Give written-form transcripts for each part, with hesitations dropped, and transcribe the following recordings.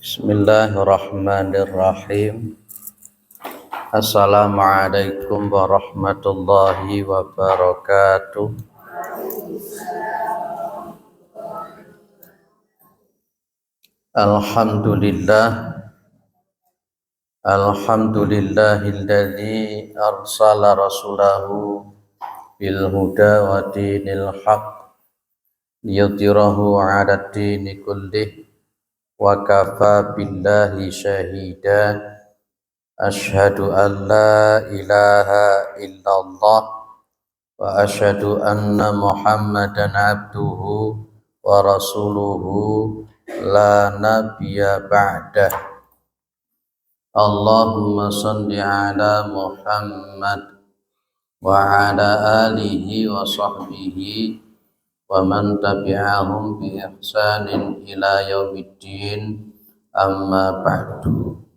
Bismillahirrahmanirrahim. Assalamualaikum warahmatullahi wabarakatuh. Alhamdulillah. Alhamdulillahilladzi arsala rasulahu bil huda wa dinil haq liyudhhirahu 'ala dini kullih wa kafa billahi syahida. Asyhadu an la ilaha illallah wa asyhadu anna Muhammadan abduhu wa rasuluhu la nabiyya ba'dah. Allahumma shalli ala Muhammad wa ala alihi wa sahbihi wa man tabi'ahum bi ihsanin ila yaumiddin, amma ba'du.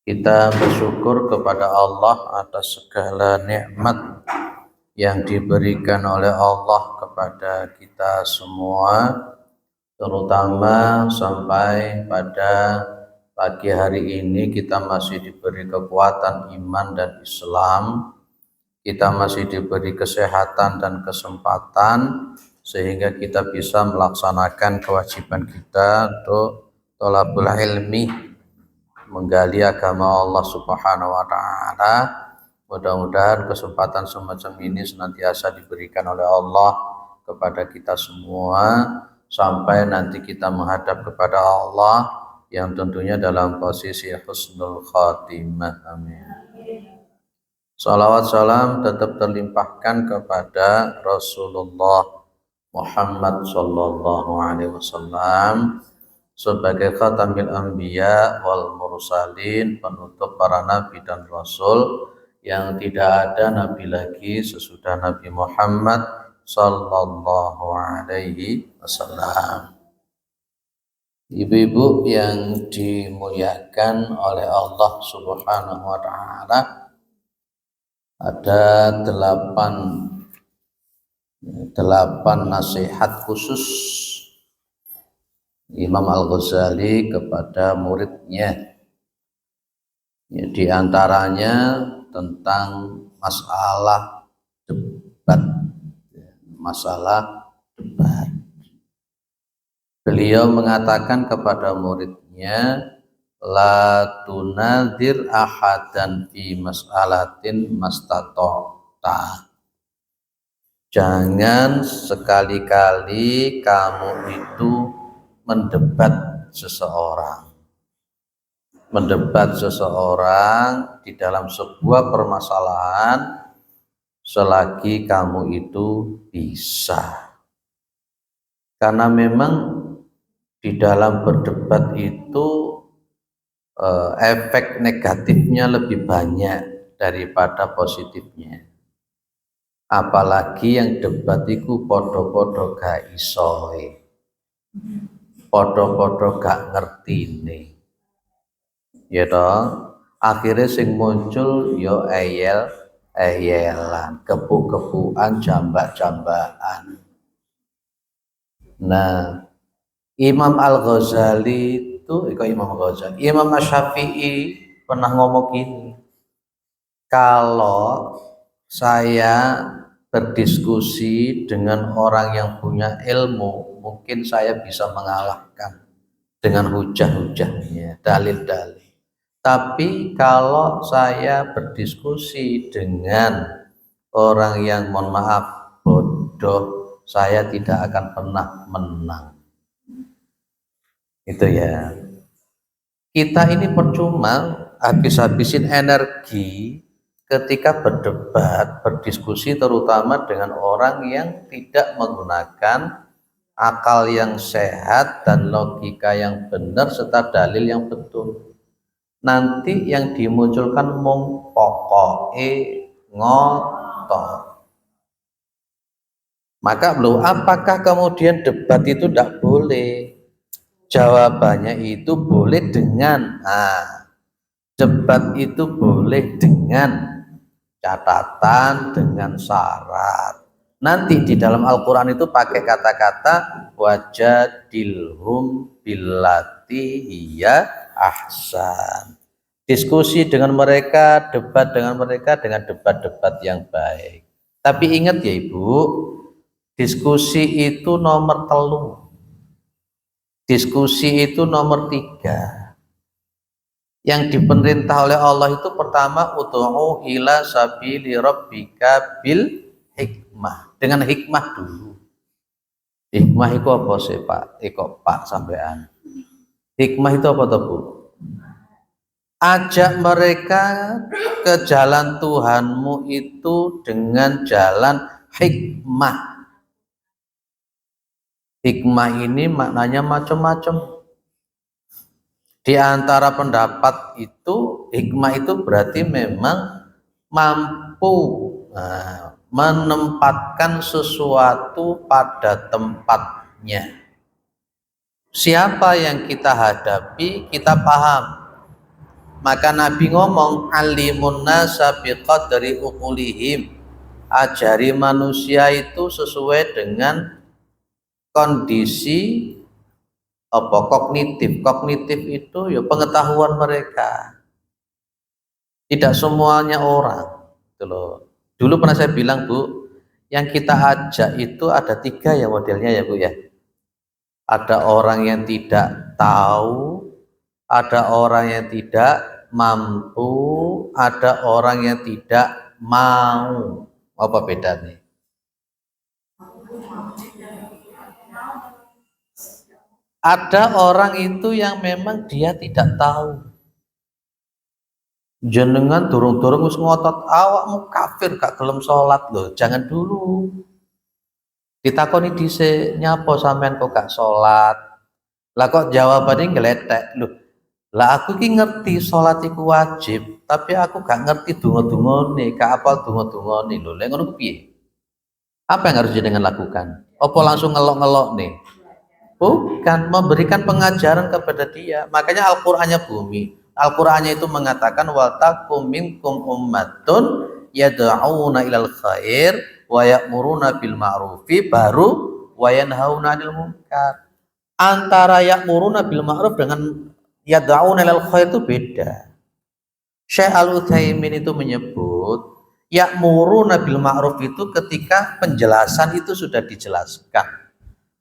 Kita bersyukur kepada Allah atas segala nikmat yang diberikan oleh Allah kepada kita semua, terutama sampai pada pagi hari ini kita masih diberi kekuatan iman dan Islam, kita masih diberi kesehatan dan kesempatan sehingga kita bisa melaksanakan kewajiban kita untuk thalabul ilmi, menggali agama Allah Subhanahu wa taala. Mudah-mudahan kesempatan semacam ini senantiasa diberikan oleh Allah kepada kita semua sampai nanti kita menghadap kepada Allah yang tentunya dalam posisi husnul khatimah. Amin. Salawat salam tetap terlimpahkan kepada Rasulullah Muhammad sallallahu alaihi wasallam sebagai khatamil anbiya wal mursalin, penutup para nabi dan rasul, yang tidak ada nabi lagi sesudah Nabi Muhammad sallallahu alaihi wasallam. Ibu-ibu yang dimuliakan oleh Allah Subhanahu wa taala, ada delapan nasihat khusus Imam Al-Ghazali kepada muridnya. Ya, di antaranya tentang masalah debat. Beliau mengatakan kepada muridnya, la tunadir ahadan fi mas'alatin mastata'ta. Jangan sekali-kali kamu itu mendebat seseorang di dalam sebuah permasalahan selagi kamu itu bisa. Karena memang di dalam berdebat itu efek negatifnya lebih banyak daripada positifnya. Apalagi yang debat itu podo-podo gak isoe, podo-podo gak ngerti nih, ya toh. Akhirnya sing muncul yo eyelan, kepu-kepuan, jambak-jambakan. Nah, Imam Al-Ghazali Imam Asy-Syafi'i pernah ngomong gini, kalau saya berdiskusi dengan orang yang punya ilmu, mungkin saya bisa mengalahkan dengan hujah-hujahnya, dalil-dalil. Tapi kalau saya berdiskusi dengan orang yang mohon maaf bodoh, saya tidak akan pernah menang. Itu ya. Kita ini percuma habis-habisin energi ketika berdebat, berdiskusi terutama dengan orang yang tidak menggunakan akal yang sehat dan logika yang benar serta dalil yang betul. Nanti yang dimunculkan mung pokoke ngotot. Maka apakah kemudian debat itu tidak boleh? Jawabannya itu boleh dengan debat itu boleh dengan catatan, dengan syarat. Nanti di dalam Al-Quran itu pakai kata-kata wajadilhum billati hiya ahsan. Diskusi dengan mereka, debat dengan mereka dengan debat-debat yang baik. Tapi ingat ya Ibu, diskusi itu nomor telu. Diskusi itu nomor 3. Yang diperintah oleh Allah itu pertama ud'u ila sabili rabbika bil hikmah. Dengan hikmah dulu. Hikmah itu apa sih Pak? Pak sampean. Hikmah itu apa tuh Bu? Ajak mereka ke jalan Tuhanmu itu dengan jalan hikmah. Hikmah ini maknanya macam-macam. Di antara pendapat itu, hikmah itu berarti memang mampu menempatkan sesuatu pada tempatnya. Siapa yang kita hadapi, kita paham. Maka Nabi ngomong, alimun nasa biqadri uqulihim. Ajari manusia itu sesuai dengan kondisi kognitif. Kognitif itu ya pengetahuan mereka. Tidak semuanya orang. Gitu loh. Dulu pernah saya bilang Bu, yang kita ajak itu ada 3 ya modelnya ya Bu ya. Ada orang yang tidak tahu, ada orang yang tidak mampu, ada orang yang tidak mau. Apa bedanya? Ada orang itu yang memang dia tidak tahu. Jenengan durung-durung wis ngotot awakmu kafir gak gelem salat lho, jangan dulu. Ditakoni dhisik, nyapa sampean kok gak salat? Lah kok jawabane ngeletek lho. Lah aku ki ngerti salat iku wajib, tapi aku gak ngerti donga-dungane, gak apal donga-dungane lho. Lek ngono piye? Apa yang harus jenengan lakukan? Apa langsung ngelok-ngelok nih? Bukan, memberikan pengajaran kepada dia. Makanya Al-Qur'annya bumi. Al-Qur'annya itu mengatakan wa takum minkum ummatun yad'una ilal khair wa ya'muruna bil ma'rufi baru wa yanhauna 'anil munkar. Antara ya'muruna bil ma'ruf dengan yad'una ilal khair itu beda. Syekh Al-Utsaimin itu menyebut ya'muruna bil ma'ruf itu ketika penjelasan itu sudah dijelaskan.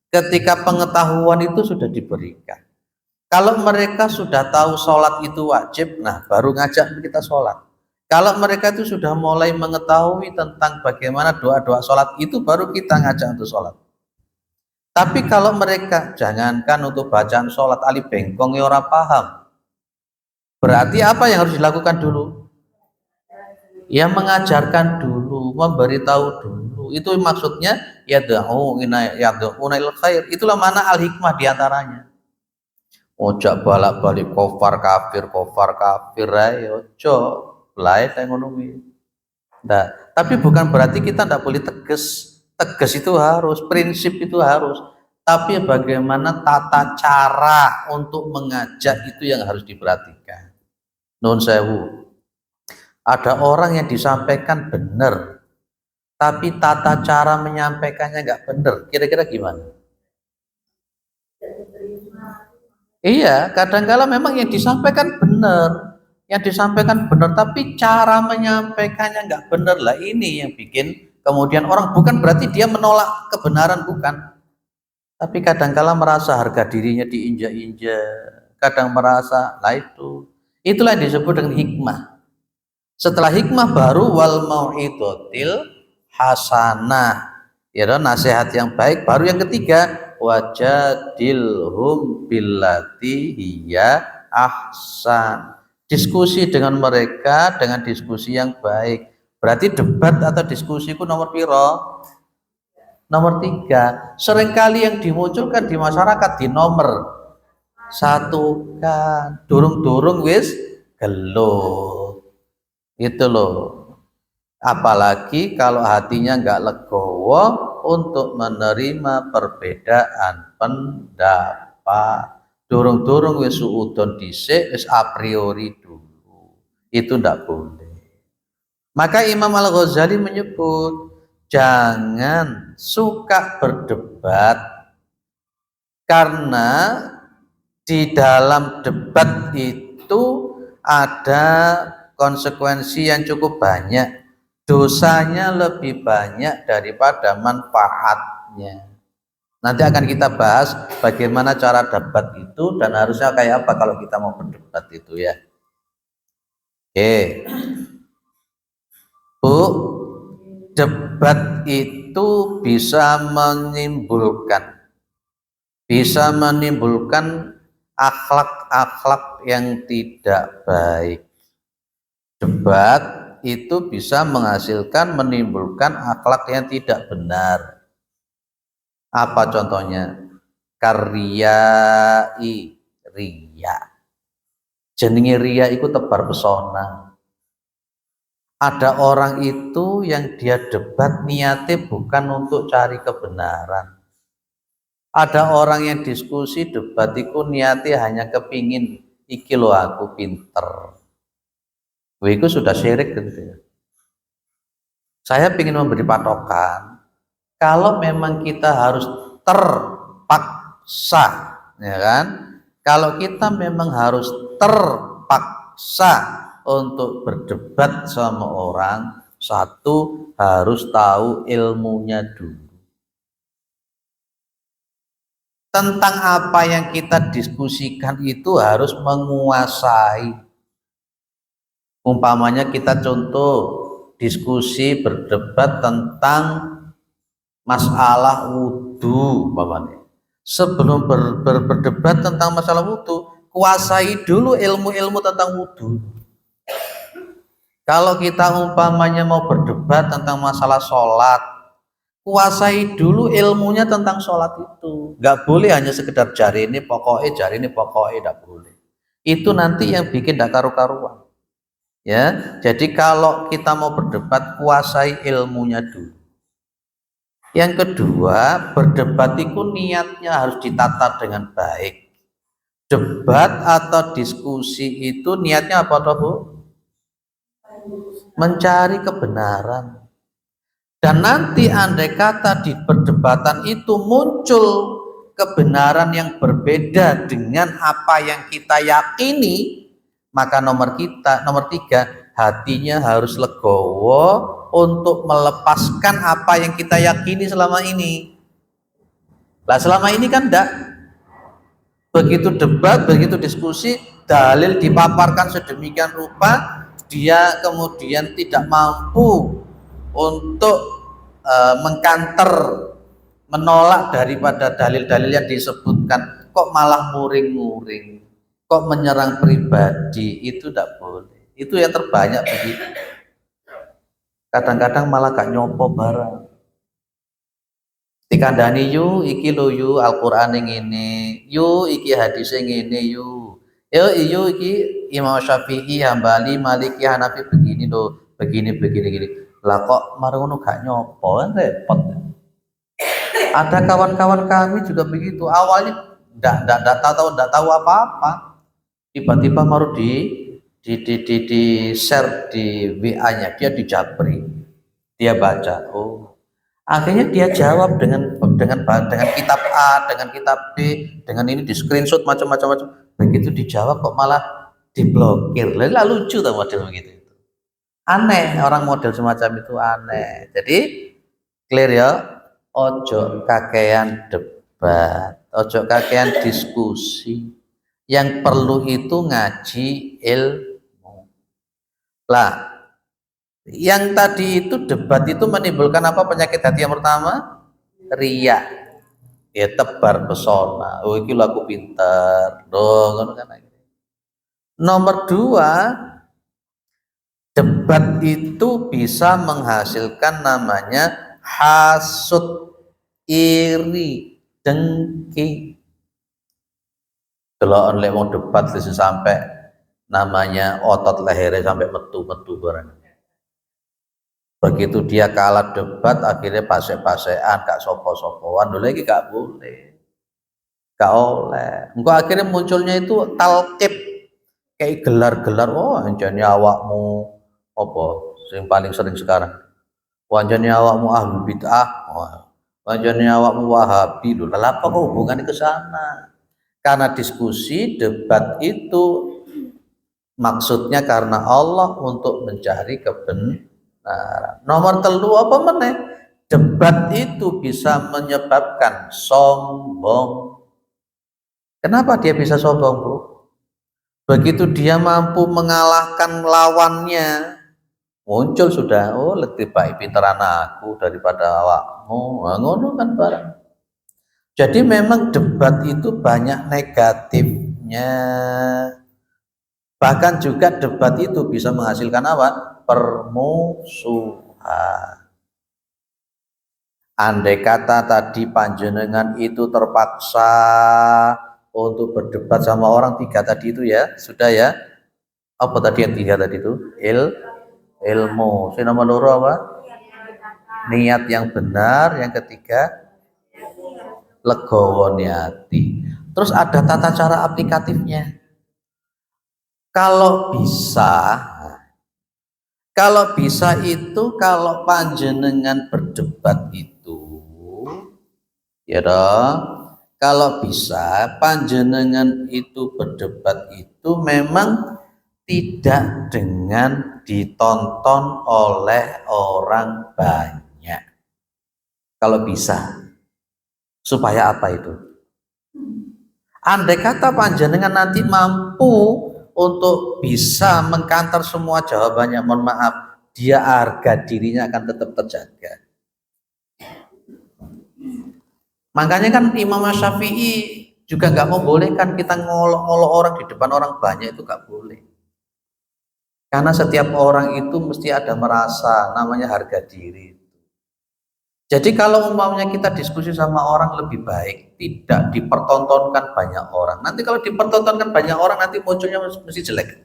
Ketika pengetahuan itu sudah diberikan. Kalau mereka sudah tahu sholat itu wajib, nah baru ngajak kita sholat. Kalau mereka itu sudah mulai mengetahui tentang bagaimana doa-doa sholat itu, baru kita ngajak untuk sholat. Tapi kalau mereka jangankan untuk bacaan sholat ali bengkong ya orang paham, berarti apa yang harus dilakukan dulu? Ya mengajarkan dulu, memberitahu dulu. Itu maksudnya yad'una ilal khair. Itulah mana al-hikmah diantaranya. Ojak balak-balik kofar kafir ae ojo lae kaya ngono kuwi. Nah, tapi bukan berarti kita tidak boleh tegas. Tegas itu harus, prinsip itu harus. Tapi bagaimana tata cara untuk mengajak itu yang harus diperhatikan. Nun sewu. Ada orang yang disampaikan benar, tapi tata cara menyampaikannya nggak benar. Kira-kira gimana? Iya, kadang-kala memang yang disampaikan benar, tapi cara menyampaikannya nggak benar lah. Ini yang bikin kemudian orang bukan berarti dia menolak kebenaran, bukan. Tapi kadang-kala merasa harga dirinya diinjak-injak, kadang merasa, lah itulah yang disebut dengan hikmah. Setelah hikmah baru wal mau'idotil hasanah, ya nasihat yang baik. Baru yang ketiga wajadilhum billati hiya ahsan. Diskusi dengan mereka dengan diskusi yang baik. Berarti debat atau diskusi itu nomor piro? Nomor 3. Seringkali yang dimunculkan di masyarakat di nomor 1 kan durung-durung wis gelo. Itu loh. Apalagi kalau hatinya nggak legowo untuk menerima perbedaan pendapat. Durung-durung wis suudon dhisik, wis a priori dulu. Itu ndak boleh. Maka Imam Al-Ghazali menyebut jangan suka berdebat, karena di dalam debat itu ada konsekuensi yang cukup banyak, dosanya lebih banyak daripada manfaatnya. Nanti akan kita bahas bagaimana cara debat itu dan harusnya kayak apa kalau kita mau berdebat itu ya. Oke, Bu, debat itu bisa menimbulkan akhlak-akhlak yang tidak baik. Debat itu bisa menimbulkan akhlak yang tidak benar. Apa contohnya? Karyai, riya. Jenenge riya itu tebar pesona. Ada orang itu yang dia debat niatnya bukan untuk cari kebenaran. Ada orang yang diskusi debat itu niatnya hanya kepingin iki lo aku pinter. Itu sudah syirik gitu ya. Saya ingin memberi patokan, kalau memang kita harus terpaksa, ya kan? Kalau kita memang harus terpaksa untuk berdebat sama orang, satu harus tahu ilmunya dulu. Tentang apa yang kita diskusikan itu harus menguasai. Umpamanya kita contoh diskusi berdebat tentang masalah wudhu, umpamanya. Sebelum berdebat tentang masalah wudhu, kuasai dulu ilmu-ilmu tentang wudhu. Kalau kita umpamanya mau berdebat tentang masalah sholat, kuasai dulu ilmunya tentang sholat itu. Nggak boleh hanya sekedar jari ini pokoknya, nggak boleh. Itu nanti yang bikin nggak karu-karuan. Ya, jadi kalau kita mau berdebat, kuasai ilmunya dulu. Yang kedua, berdebat itu niatnya harus ditata dengan baik. Debat atau diskusi itu niatnya apa toh, Bu? Mencari kebenaran. Dan nanti andai kata di perdebatan itu muncul kebenaran yang berbeda dengan apa yang kita yakini, maka nomor tiga, hatinya harus legowo untuk melepaskan apa yang kita yakini selama ini. Lah selama ini kan enggak. Begitu debat, begitu diskusi, dalil dipaparkan sedemikian rupa, dia kemudian tidak mampu untuk mengkanter, menolak daripada dalil-dalil yang disebutkan, kok malah muring-muring, kok menyerang pribadi, itu tidak boleh. Itu yang terbanyak begitu. Kadang-kadang malah gak nyopo barang. Dikandani yu iki lo yu Al-Qur'an ini, yu iki hadis ini yu. Yu iki Imam Syafi'i, Hambali, Maliki, Hanafi begini loh, begini. Lah kok marono gak nyopo, kan repot. Ada kawan-kawan kami juga begitu. Awalnya enggak tahu apa-apa. Tiba-tiba baru di share di WA-nya, dia dijabri. Dia baca, oh. Akhirnya dia jawab dengan kitab A, dengan kitab B, dengan ini di screenshot macam-macam. Begitu dijawab kok malah diblokir. Lalu lucu tuh model begitu. Aneh, orang model semacam itu aneh. Jadi clear ya, ojo kakean debat, ojo kakean diskusi. Yang perlu itu ngaji ilmu. Lah, yang tadi itu debat itu menimbulkan apa penyakit hati yang pertama? Riya. Ya tebar pesona. Oh iki aku pintar. Dong kan. Nomor dua, debat itu bisa menghasilkan namanya hasud, iri, dengki. Kalau oleh mau debat bisa sampai namanya otot lehernya sampai metu-metu barang. Begitu dia kalah debat, akhirnya pasek-pasean, gak sopo-sopoan, dulu lagi gak boleh, gak oleh. Engkau akhirnya munculnya itu talqib, kayak gelar-gelar, oh anjani awakmu, apa, yang paling sering sekarang, Wanjane awakmu ahlul bid'ah, wanjane awakmu wahabi lho. Lah apa kok hubungannya ke sana? Karena diskusi debat itu maksudnya karena Allah untuk mencari kebenaran. Nomor telu apa meneh? Debat itu bisa menyebabkan sombong. Kenapa dia bisa sombong, Bu? Begitu dia mampu mengalahkan lawannya, muncul sudah, oh lebih baik pinteran aku daripada awakmu. Nah, ngono kan barang. Jadi memang debat itu banyak negatifnya. Bahkan juga debat itu bisa menghasilkan apa? Permusuhan. Andai kata tadi panjenengan itu terpaksa untuk berdebat sama orang tiga tadi itu ya, sudah ya. Apa tadi yang tiga tadi itu? Ilmu. Si nomor loro apa? Niat yang benar. Yang ketiga, legowo niati. Terus ada tata cara aplikatifnya. Kalau bisa itu kalau panjenengan berdebat itu, ya dong. Kalau bisa panjenengan itu berdebat itu memang tidak dengan ditonton oleh orang banyak. Kalau bisa, supaya apa itu? Andai kata panjenengan nanti mampu untuk bisa mengkantar semua jawabannya, mohon maaf, dia harga dirinya akan tetap terjaga. Makanya kan Imam Syafi'i juga nggak mau bolehkan kita ngolok-ngolok orang di depan orang banyak, itu nggak boleh. Karena setiap orang itu mesti ada merasa namanya harga diri. Jadi kalau umpamanya kita diskusi sama orang, lebih baik tidak dipertontonkan banyak orang. Nanti kalau dipertontonkan banyak orang, nanti munculnya mesti jelek.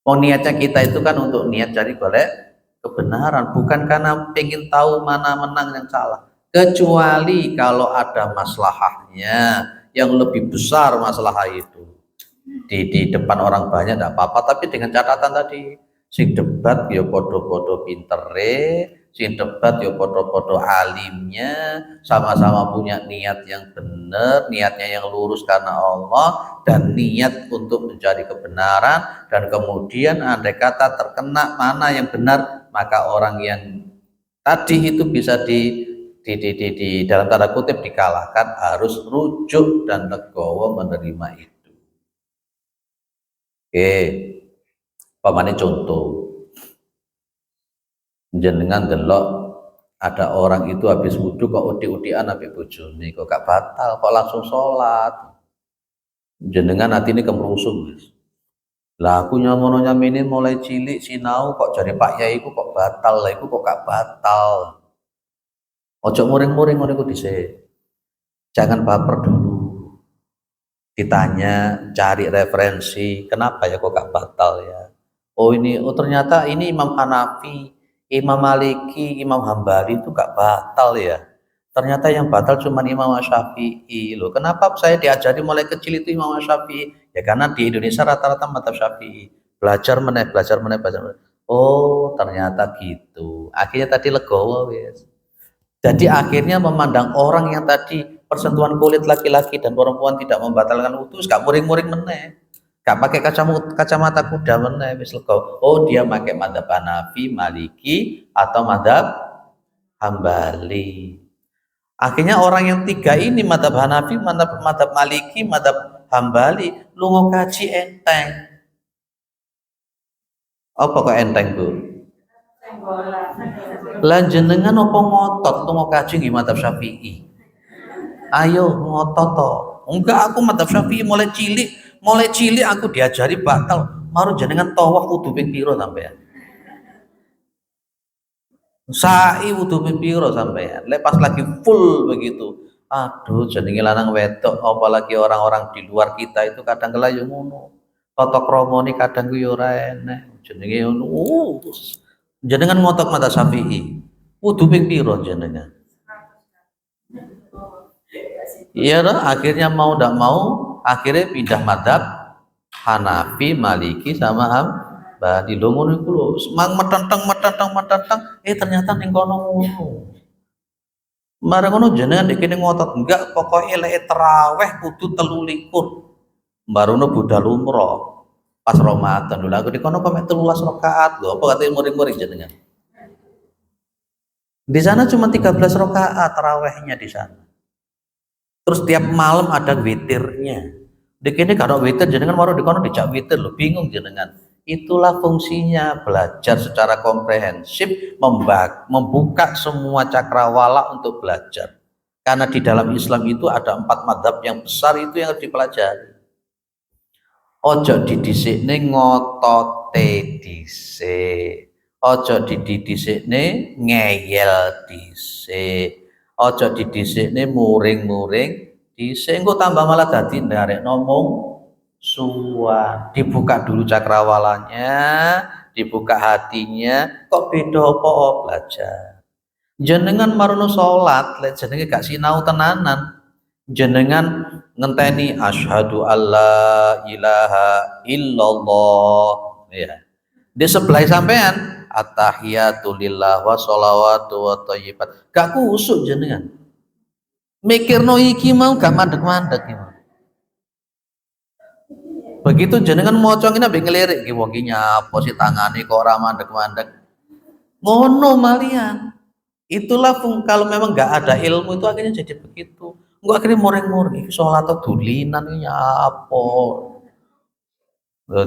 Oh, niatnya kita itu kan untuk niat cari golek kebenaran, bukan karena pengen tahu mana menang yang salah. Kecuali kalau ada maslahahnya yang lebih besar masalah itu. Di depan orang banyak tidak apa-apa, tapi dengan catatan tadi, sing debat ya podo-podo pintere, sing debat ya podo-podo alimnya, sama-sama punya niat yang benar, niatnya yang lurus karena Allah, dan niat untuk mencari kebenaran. Dan kemudian andai kata terkena mana yang benar, maka orang yang tadi itu bisa di dalam tanda kutip dikalahkan, harus rujuk dan legowo menerima itu. Oke, pamane contoh, jenengan delok ada orang itu habis wudhu kok udik-udikan ambek bojone, kok gak batal, kok langsung sholat. Jenengan hati ini kemerungsung, Mas. Lah aku nyamono nyamini mulai cilik sinau kok jadi Pak Yai ku kok batal, lah iku kok gak batal. Ojo muring-muring ngono iku dhisik. Jangan baper dulu. Ditanya, cari referensi, kenapa ya kok gak batal ya? Oh ini, oh ternyata ini Imam Hanafi, Imam Maliki, Imam Hambali itu gak batal ya. Ternyata yang batal cuma Imam Syafi'i loh. Kenapa saya diajari mulai kecil itu Imam Syafi'i? Ya karena di Indonesia rata-rata madzhab Syafi'i. Belajar meneh. Oh ternyata gitu. Akhirnya tadi legowo wes. Jadi akhirnya memandang orang yang tadi persentuhan kulit laki-laki dan perempuan tidak membatalkan wudhu, gak muring-muring meneh, gak pakai kacamata kuda meneh, wis lego. Oh dia pakai madzhab Hanafi, Maliki atau madzhab Hambali. Akhirnya orang yang tiga ini, madzhab Hanafi, madzhab Maliki, madzhab Hambali, lungo kaji enteng. Apa kok enteng, Bu? Lah jenengan apa ngotot lungo kaji nggih madzhab Syafi'i? Ayo ngotot to. Enggak, aku madzhab Syafi'i mulai cilik aku diajari batal. Maru jenengan tawaf kudu ping pira sampean? Sa'i wudu ping pira sampean? Lepas lagi full begitu. Aduh, jenenge lanang wedok, apalagi orang-orang di luar kita itu kadang kala yo ngono. Tata kramane kadang ku yo ora enek. Jenenge ngono. Jenengan ngotot madzhab Syafi'i. Wudu ping pira jenengan? Iya, akhirnya mau tidak mau, akhirnya pindah madzhab Hanafi, Maliki sama bali lho ngono iku lho semang metenteng ternyata ning kono ngono. Marang ngono jenengan iki kene ngotot enggak pokoke lek tarawih kudu 23. Barono budal umroh pas Ramadan lho aku di kono kok mek 13 rakaat lho apa katanya muring-muring jenengan. Di sana cuma 13 rakaat tarawihnya di sana. Terus tiap malam ada witirnya. Di kene kalau witir jenengan baru di kono dijak witir lho bingung jenengan. Itulah fungsinya belajar secara komprehensif, membuka semua cakrawala untuk belajar. Karena di dalam Islam itu ada 4 madhab yang besar itu yang harus dipelajari. Ojo didhisikne ngotote dhisik. Ojo didhisikne ngeyel dhisik. Ojo didhisikne muring-muring dhisik engko tambah malah dadi ndarekno mung suwan. Dibuka dulu cakrawalanya, dibuka hatinya, kok beda apa belajar. Jenengan marono salat, lek jenenge gak sinau tenanan, jenengan ngenteni asyhadu alla ilaha illallah ya. Di sebelah sampean attahiyatu lillah wa sholawatu wa thayyibat. Gak kusuk jenengan. Mikirno iki mau gak mandek-mandek iki. Begitu jenengan maca ngene mbek ngelirik iki wong iki nyapa sih tangane kok ora mandek-mandek. Ngono malian. Itulah kalau memang nggak ada ilmu itu akhirnya jadi begitu. Enggak akhirnya muring-muring sholat atau dulinan ini apa.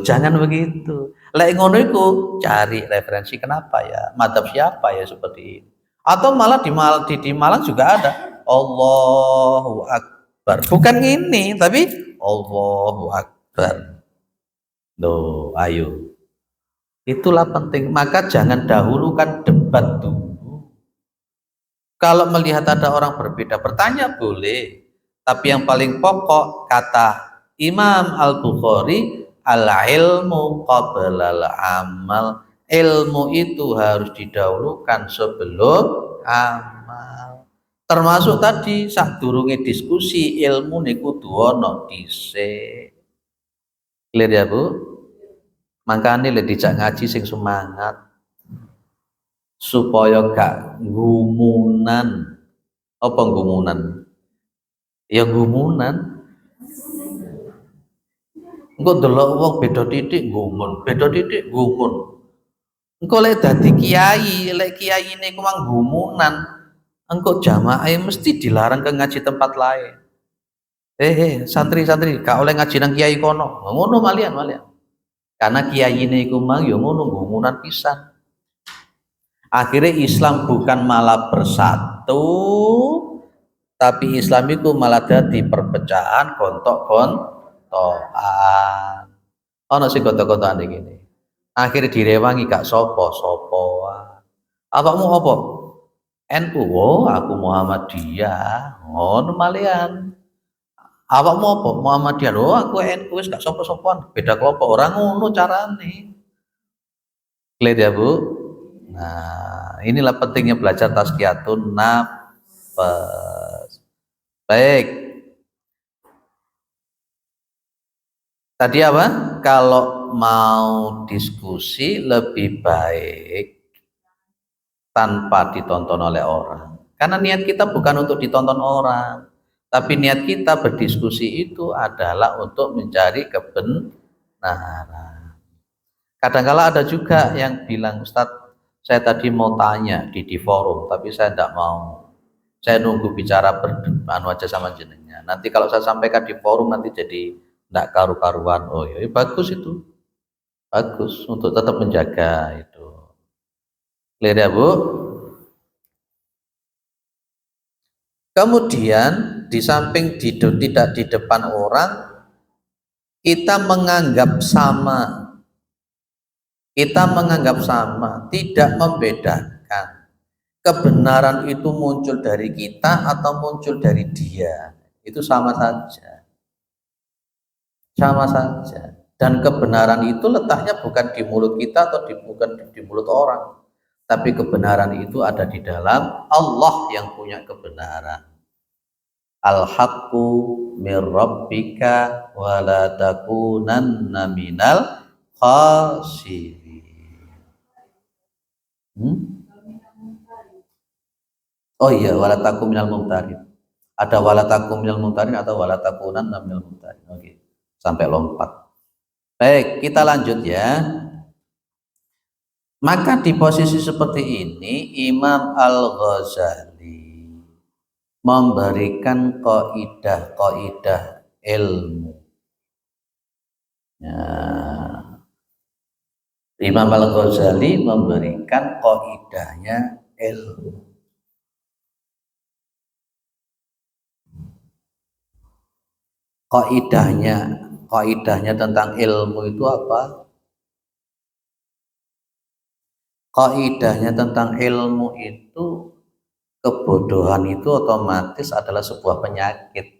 Jangan begitu. Lek ngono iku cari referensi kenapa ya, madhab siapa ya seperti ini. Atau malah di Malang juga ada Allahu Akbar. Bukan ini, tapi Allahu Akbar. Loh, ayo. Itulah penting. Maka jangan dahulukan debat dulu. Kalau melihat ada orang berbeda, bertanya boleh. Tapi yang paling pokok kata Imam Al-Bukhari, al-ilmu qabla al-amal. Ilmu itu harus didahulukan sebelum amal. Termasuk tadi sadurunge diskusi ilmu niku duwono dhisik. Clear ya, Bu? Makanya lek dijak ngaji sing semangat supaya gak gumunan. Apa gumunan? Ya gumunan. Engko delok wong beda titik gumun, beda titik gumun. Engko lek dadi kiai, lek kiai niku mang gumunan, engko jamaah mesti dilarang ke ngaji tempat lain. Santri-santri gak oleh ngaji nang kiai kono. Ngono malian. Karena kiai niku mang ya ngono gumunan pisan. Akhirnya Islam bukan malah bersatu, tapi Islam itu malah jadi perpecahan, gontok-gontokan. Ono sing gontok-gontokan gini. Akhirnya direwangi gak sopo. Awakmu apa? NU, aku Muhammadiyah. Ngono malian. Awakmu apa? Muhammadiyah. Aku NU wis gak sopo-sopoan. Beda kelompok orang ngono carane. Clear ya, Bu? Nah, inilah pentingnya belajar tazkiyatun nafs. Baik. Tadi apa? Kalau mau diskusi lebih baik tanpa ditonton oleh orang. Karena niat kita bukan untuk ditonton orang, tapi niat kita berdiskusi itu adalah untuk mencari kebenaran. Kadang-kala ada juga yang bilang, Ustadz, saya tadi mau tanya di forum, tapi saya tidak mau. Saya nunggu bicara berdepan aja sama jenengan. Nanti kalau saya sampaikan di forum nanti jadi tidak karu-karuan. Oh ya, bagus itu. Bagus untuk tetap menjaga itu. Clear ya, Bu? Kemudian di samping tidak di depan orang, kita menganggap sama. Kita menganggap sama, tidak membedakan. Kebenaran itu muncul dari kita atau muncul dari dia. Itu sama saja. Sama saja. Dan kebenaran itu letaknya bukan di mulut kita atau bukan di mulut orang. Tapi kebenaran itu ada di dalam Allah yang punya kebenaran. Al-haqqu mir rabbika wa la takunanna minal khasirin. Oh iya, walatakum minal mumtarin. Ada walatakum minal mumtarin atau walatakunan minal mumtarin. Oke, sampai lompat. Baik, kita lanjut ya. Maka di posisi seperti ini Imam Al-Ghazali memberikan kaidah-kaidah ilmu. Ya. Imam Al-Ghazali memberikan kaidahnya ilmu. Kaidahnya tentang ilmu itu apa? Kaidahnya tentang ilmu itu kebodohan itu otomatis adalah sebuah penyakit.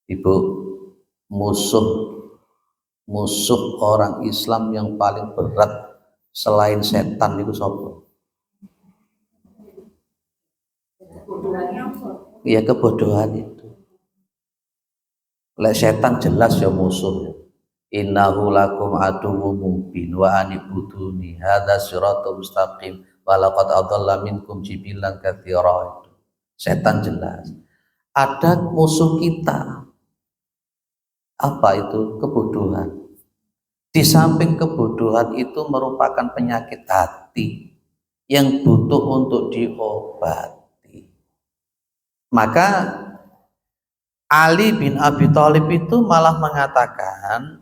Ibu, musuh orang Islam yang paling berat selain setan itu siapa? Ya kebodohan itu. Lek setan jelas ya musuh. Innahu lakum aduwwum mubin wa anibuduni hadza siratal mustaqim wa laqad adalla minkum jibilan katsira. Setan jelas. Ada musuh kita. Apa itu? Kebodohan. Di samping kebodohan itu merupakan penyakit hati yang butuh untuk diobati. Maka Ali bin Abi Thalib itu malah mengatakan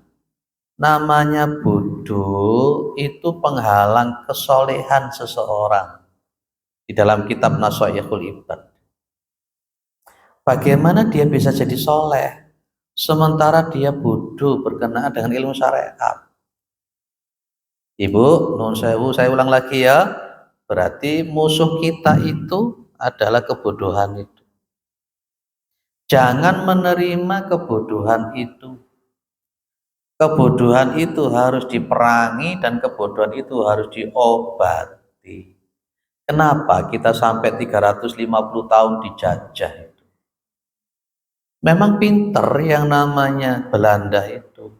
namanya bodoh itu penghalang kesolehan seseorang. Di dalam kitab Nashaikhul Ibad, bagaimana dia bisa jadi soleh sementara dia bodoh berkenaan dengan ilmu syariat? Ibu, nun sewu, saya ulang lagi ya. Berarti musuh kita itu adalah kebodohan itu. Jangan menerima kebodohan itu. Kebodohan itu harus diperangi dan kebodohan itu harus diobati. Kenapa kita sampai 350 tahun dijajah itu? Memang pinter yang namanya Belanda itu.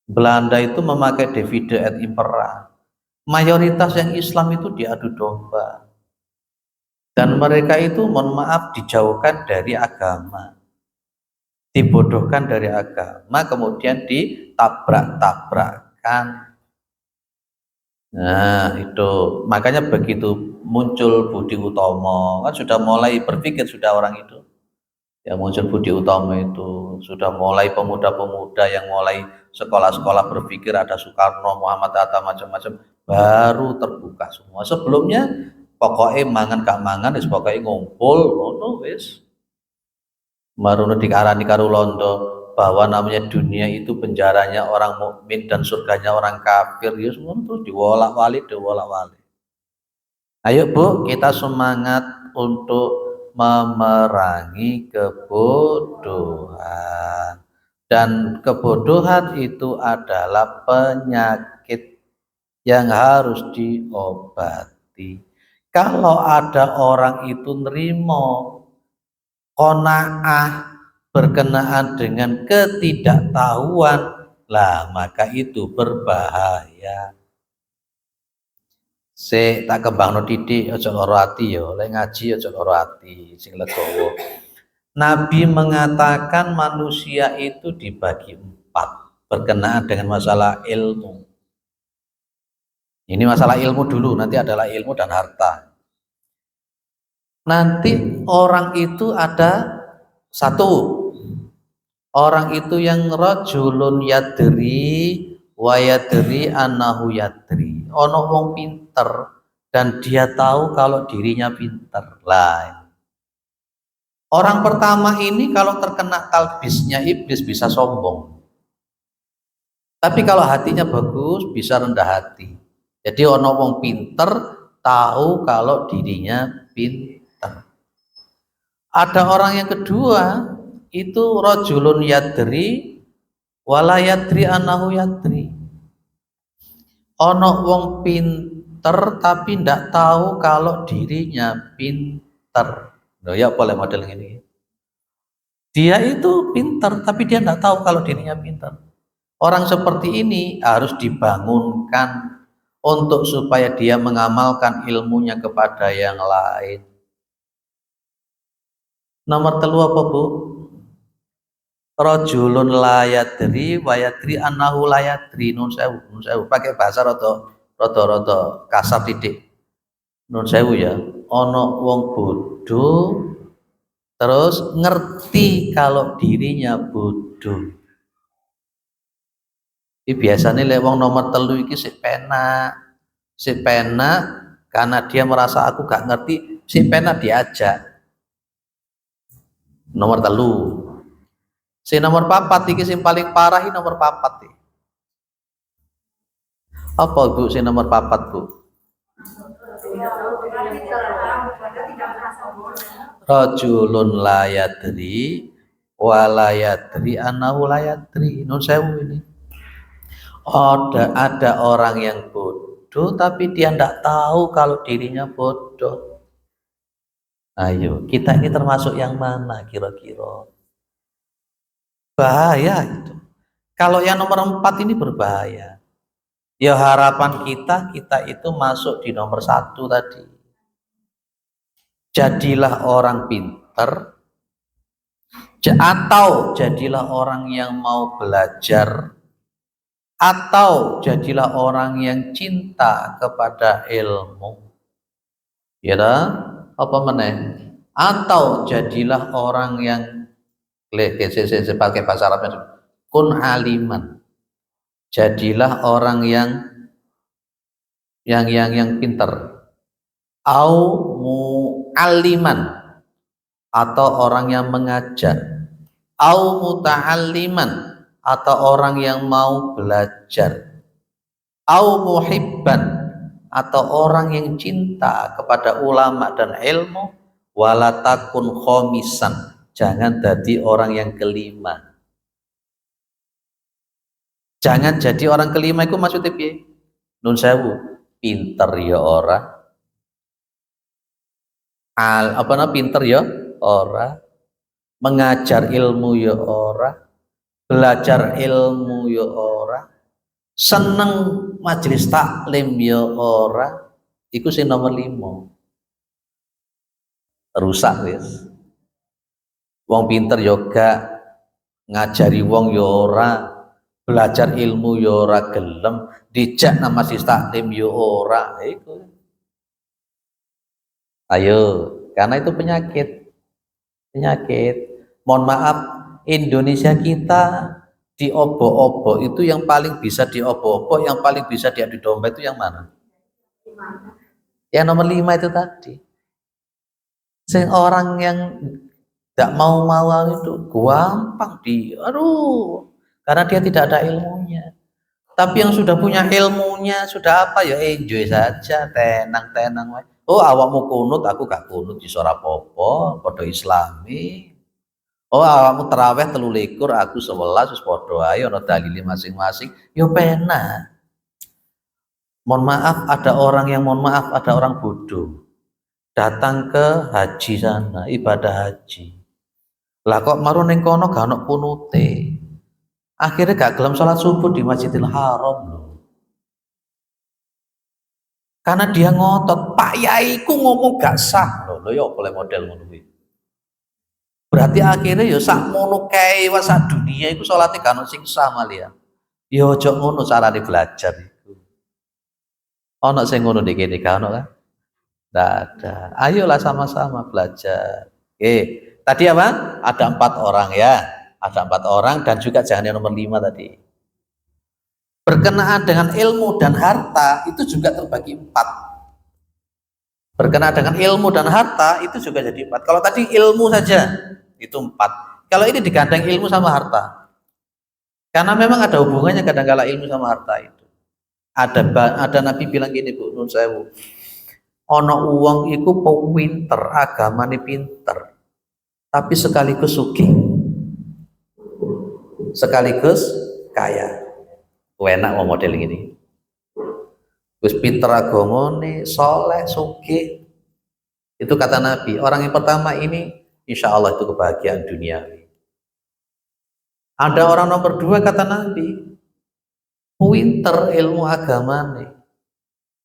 Belanda itu memakai divide et impera. Mayoritas yang Islam itu diadu domba. Dan mereka itu mohon maaf dijauhkan dari agama. Dibodohkan dari agama, kemudian ditabrak-tabrakkan. Nah itu makanya begitu muncul Budi Utomo kan sudah mulai berpikir sudah orang itu ya, muncul Budi Utomo itu sudah mulai pemuda-pemuda yang mulai sekolah-sekolah berpikir, ada Soekarno, Muhammad Hatta, macam-macam, baru terbuka semua. Sebelumnya pokoknya mangan gak mangan wis pokoknya ngumpul ngono wis. Marono dikarani karo Londo bahwa namanya dunia itu penjaranya orang mukmin dan surganya orang kafir, ya semua terus diwolak-walik. Ayo Bu, kita semangat untuk memerangi kebodohan. Dan kebodohan itu adalah penyakit yang harus diobati. Kalau ada orang itu nerimo qanaah berkenaan dengan ketidaktahuan, lah maka itu berbahaya. Tak kembangno titik aja lara ati ya, lek ngaji aja lara ati sing legowo. Nabi mengatakan manusia itu dibagi 4 berkenaan dengan masalah ilmu. Ini masalah ilmu dulu, nanti adalah ilmu dan harta. Nanti orang itu ada satu orang itu yang rajulun yadri wa yadri annahu yadri. Ono wong pinter dan dia tahu kalau dirinya pinter. Lah. Orang pertama ini kalau terkena talbisnya iblis bisa sombong. Tapi kalau hatinya bagus bisa rendah hati. Jadi ono wong pinter tahu kalau dirinya pinter. Ada orang yang kedua itu rajulun yadri wala yadri annahu yadri. Ono wong pinter tapi ndak tahu kalau dirinya pinter. Loh ya boleh model ini. Dia itu pinter tapi dia ndak tahu kalau dirinya pinter. Orang seperti ini harus dibangunkan untuk supaya dia mengamalkan ilmunya kepada yang lain. Nomor telu apa Bu? Rajulun layadri wayadri annahu layadri. Nun sewu pakai bahasa rada kasar titik. Nun sewu ya, ono wong bodoh terus ngerti kalau dirinya bodoh. Ini biasanya lek wong nomor telu iki sik penak karena dia merasa aku gak ngerti, sik penak diajak. Nomor telu. Si nomor papat iki sing paling parah iki nomor papat iki. Apa Bu si nomor papat Bu? Rajulun layadri walayadri annahu layadri. Nun sewu ini. Ada orang yang bodoh tapi dia tidak tahu kalau dirinya bodoh. Ayo, kita ini termasuk yang mana kira-kira? Bahaya itu. Kalau yang nomor 4 ini berbahaya. Ya harapan kita itu masuk di nomor 1 tadi. Jadilah orang pinter atau jadilah orang yang mau belajar atau jadilah orang yang cinta kepada ilmu. Ya dah? Apa meneh? Atau jadilah orang yang pakai bahasa Arabnya kun aliman. Jadilah orang yang pintar. Au mu'alliman, atau orang yang mengajar. Au muta'alliman, atau orang yang mau belajar. Au muhibban, atau orang yang cinta kepada ulama dan ilmu. Walatakun khomisan, jangan jadi orang yang kelima. Jangan jadi orang kelima itu maksudnya piye? Nun sewu, pinter ya ora. Pinter ya ora. Mengajar ilmu ya ora. Belajar ilmu ya ora. Seneng majelis taklim ya ora. Iku sing nomor 5. Rusak wis. Wong pinter yoga, ngajari wong ya ora, belajar ilmu ya ora gelem, dijak nama majelis taklim ya ora. Iku. Ayo, karena itu penyakit. Mohon maaf, Indonesia kita diobok-obok itu yang paling bisa diobok-obok, yang paling bisa diadu domba itu yang mana? Yang nomor 5 itu tadi. Orang yang tidak mau itu gampang karena dia tidak ada ilmunya. Tapi yang sudah punya ilmunya, sudah apa ya enjoy saja, tenang. Oh awakmu kunut, aku gak kunut di ora apa-apa, padha islami. Oh awakmu terawih 23, aku 11 wis padha ae ana dalile masing-masing. Yo penak. Mohon maaf ada orang bodoh. Datang ke haji sana, ibadah haji. Lah kok maru ning kono gak ono kunute. Akhirnya gak gelem sholat subuh di Masjidil Haram loh. Karena dia ngotot, Pak Yai ku ngomong gak sah loh ya boleh model ngono kuwi. Berarti akhirnya ya sak mono kae sak dunia iku salate kan sing sah malia. Ya aja ngono carane belajar iku. Ono sing ngono nek kene gak ono kan? Nggak ada. Ayolah sama-sama belajar. Oke, tadi apa? Ada 4 orang ya. Ada 4 orang dan juga jangan yang nomor 5 tadi. Berkenaan dengan ilmu dan harta itu juga terbagi 4. Berkenaan dengan ilmu dan harta itu juga jadi 4. Kalau tadi ilmu saja itu 4. Kalau ini digandeng ilmu sama harta. Karena memang ada hubungannya kadang-kala ilmu sama harta itu. Ada Nabi bilang gini Bu, nun sewu. Ono uang iku pinter, agamane pinter. Tapi sekaligus sugih. Sekaligus kaya. Enak mau model gini. Gus pinter agamane, soleh, sugih. Itu kata Nabi. Orang yang pertama ini, insya Allah itu kebahagiaan duniawi. Ada orang nomor 2 kata Nabi, pinter ilmu agamane,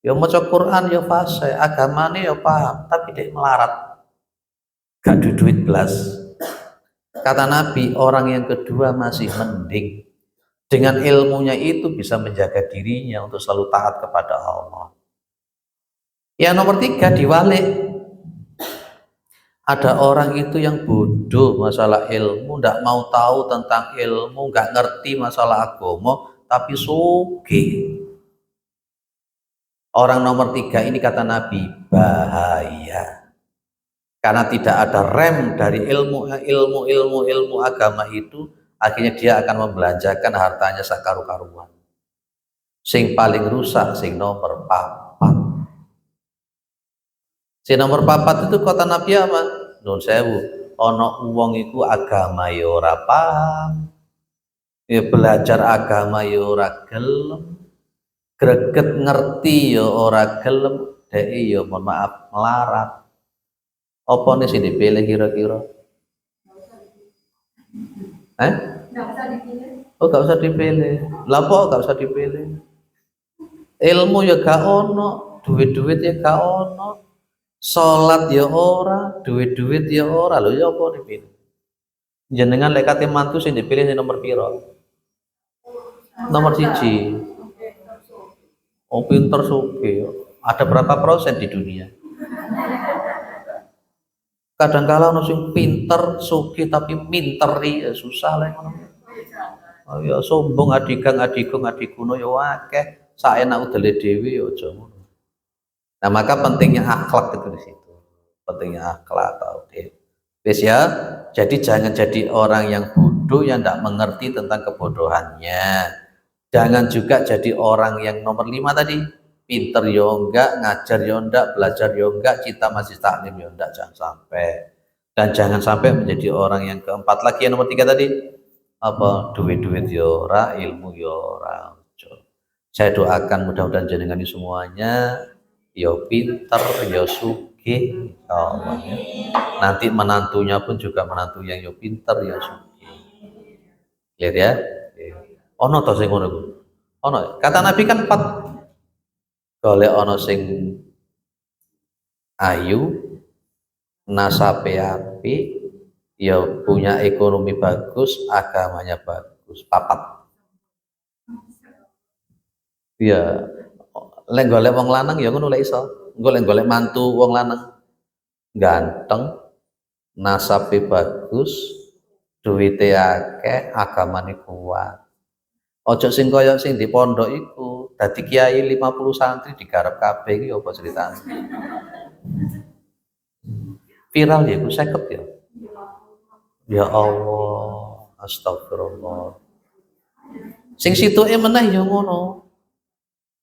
Ya maca Quran ya fase, agamane ya paham, tapi dia melarat, gak ada duit belas. Kata Nabi, orang yang kedua masih mending, dengan ilmunya itu bisa menjaga dirinya untuk selalu taat kepada Allah. Yang nomor tiga diwalik, ada orang itu yang bodoh masalah ilmu, tidak mau tahu tentang ilmu, nggak ngerti masalah agama, tapi sugih. Orang nomor tiga ini kata Nabi bahaya, karena tidak ada rem dari ilmu agama itu, akhirnya dia akan membelanjakan hartanya sakaru-karuan. Sing paling rusak sing nomor papat. Sing nomor papat itu kata Nabi apa? Nun sewu, ono wong iku agama ya ora paham, ya belajar agama ya ora gelem, greget ngerti ya ora gelem, dhek ya mohon maaf melarat. Apa nih sih dipilih kira-kira? Nggak usah dipilih. Oh, gak usah dipilih. Lah kok gak usah dipilih? Ilmu ya gak ono, duit-duit ya gak ono, salat ya ora, duit-duit ya ora, lho ya apa dipilih? Jenengan lek kate mantu sing dipilih sing nomor piro? Nomor siji. Oh, pinter sugih. Ada berapa persen di dunia? Kadang-kala ono sing pinter sugih tapi minteri ya susah lah ngono. Oh ya sombong adigang adikuno ya akeh, saenak udele dhewe ya aja ngono. Nah, maka pentingnya akhlak itu di situ. Pentingnya akhlak tauhid. Wis ya, jadi jangan jadi orang yang bodoh yang tidak mengerti tentang kebodohannya. Jangan juga jadi orang yang nomor 5 tadi, pinter yo enggak, ngajar yo enggak, belajar yo enggak, kita masih taklim yo enggak, jangan sampai. Dan jangan sampai menjadi orang yang keempat lagi, yang nomor 3 tadi, apa duit-duit yo ora, ilmu yo ora. Saya doakan mudah-mudahan jenengan ini semuanya yo pinter, yo sugih, Allah ya. Nanti menantunya pun juga menantu yang yo pinter, yo sugih. Lihat ya. Ono to sing ngono. Ono. Kata Nabi kan 4. Golek ono sing ayu, nasabe apik, ya punya ekonomi bagus, agamanya bagus. 4. Ya, lek golek wong lanang ya ngono lek iso. Golek mantu wong lanang ganteng, nasabe bagus, duwite akeh, agamane kuat. Ojo sing kaya sing di pondok iku, dadi kiai 50 santri digarap kabeh iki apa ceritane? Viral ya iku 50 ya. Ya Allah, astagfirullah. Sing situke meneh ya ngono.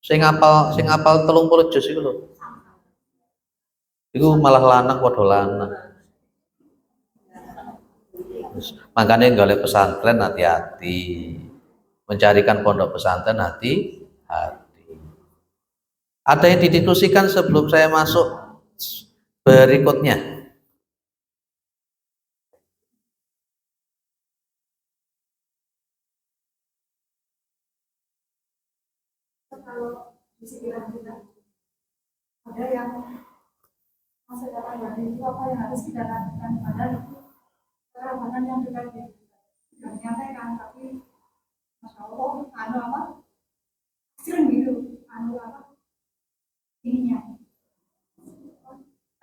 Sing apal 30 juz iku lho. Iku malah lanang padha lanang. Makanya golek pesantren hati-hati. Mencarikan pondok pesantren hati-hati. Ada yang didiskusikan sebelum saya masuk berikutnya. Kalau di sekitar kita ada yang masa depan batin itu apa yang harus kita lakukan, padahal itu keramanan yang dekat ya sudah menyampaikan, tapi masya Allah anu apa sering gitu anu apa ininya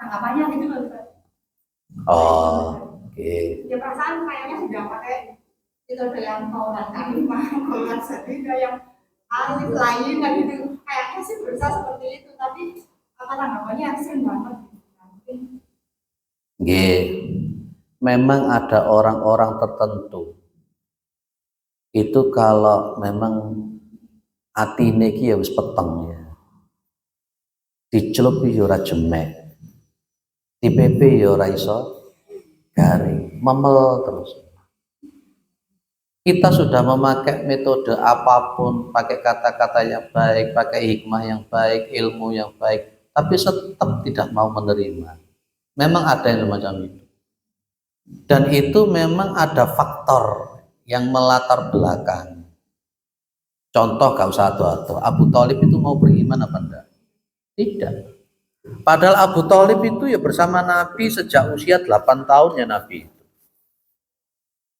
tanggapannya gitu loh. Oh, oke. Ya perasaan kayaknya sudah pakai itu ada yang tauran kalimah, golongan sendiri, yang alif lain dan gitu kayaknya sih berusaha seperti itu, tapi apa tanggapannya sering banget. Nggih, memang ada orang-orang tertentu itu kalau memang atine iki ya wis peteng ya. Dicelup ya ora jemek. Dipepe ya ora iso garing, memel terus. Kita sudah memakai metode apapun, pakai kata-kata yang baik, pakai hikmah yang baik, ilmu yang baik, tapi tetap tidak mau menerima. Memang ada yang semacam itu. Dan itu memang ada faktor yang melatar belakang. Contoh gak usah atu-atu, Abu Thalib itu mau beriman apa enggak? Tidak. Padahal Abu Thalib itu ya bersama Nabi sejak usia 8 tahun ya Nabi.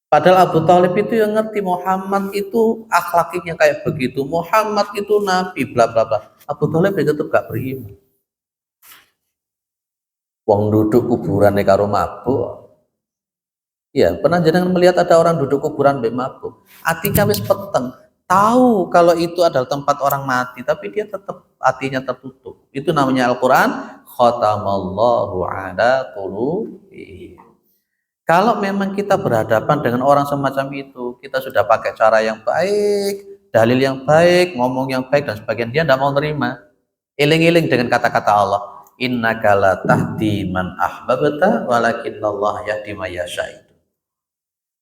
Padahal Abu Thalib itu yang ngerti Muhammad itu akhlaknya kayak begitu. Muhammad itu Nabi bla bla bla. Abu Thalib itu tetap gak beriman. Wong duduk kuburan karo mabuk. Ya, pernah jenengan melihat ada orang duduk kuburan mbek mabuk. Hatinya wis peteng. Tahu kalau itu adalah tempat orang mati, tapi dia tetap hatinya tertutup. Itu namanya Al-Qur'an, khatamallahu ala qulubi. Kalau memang kita berhadapan dengan orang semacam itu, kita sudah pakai cara yang baik, dalil yang baik, ngomong yang baik dan sebagainya, dia tidak mau terima. Iling-iling dengan kata-kata Allah, innaka la tahdi man ahbabta walakinnallaha yahdi may yasha.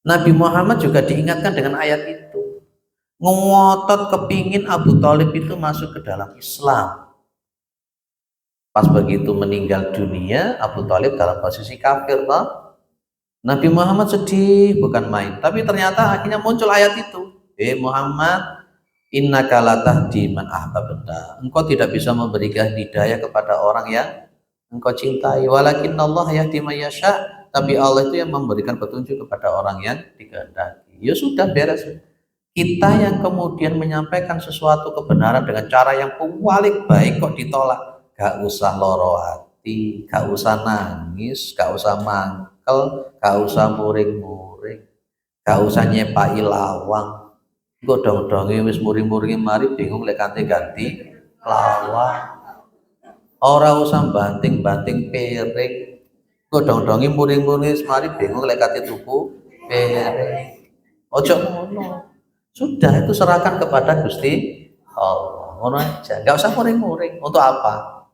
Nabi Muhammad juga diingatkan dengan ayat itu. Ngotot kepingin Abu Thalib itu masuk ke dalam Islam. Pas begitu meninggal dunia, Abu Thalib dalam posisi kafir, toh. Nabi Muhammad sedih bukan main, tapi ternyata akhirnya muncul ayat itu. Muhammad, innaka la tahdi man ahbabta. Engkau tidak bisa memberikan hidayah kepada orang yang engkau cintai. Walakinnallaha yahdi may yasha. Tapi Allah itu yang memberikan petunjuk kepada orang yang dikehendaki. Ya sudah, beres. Kita yang kemudian menyampaikan sesuatu kebenaran dengan cara yang paling baik kok ditolak. Gak usah loro hati, gak usah nangis, gak usah mangkel, gak usah muring-muring, gak usah nyepai lawang. Kok dong-dongi wis muring-muring mari bingung lek ganti lawang. Ora usah banting-banting piring. Kok dong-dongi muring-muring mari bingung lek tuku piring. Ojo ngono. Sudah, itu serahkan kepada Gusti Allah. Ngono aja. Enggak usah muring-muring. Untuk apa?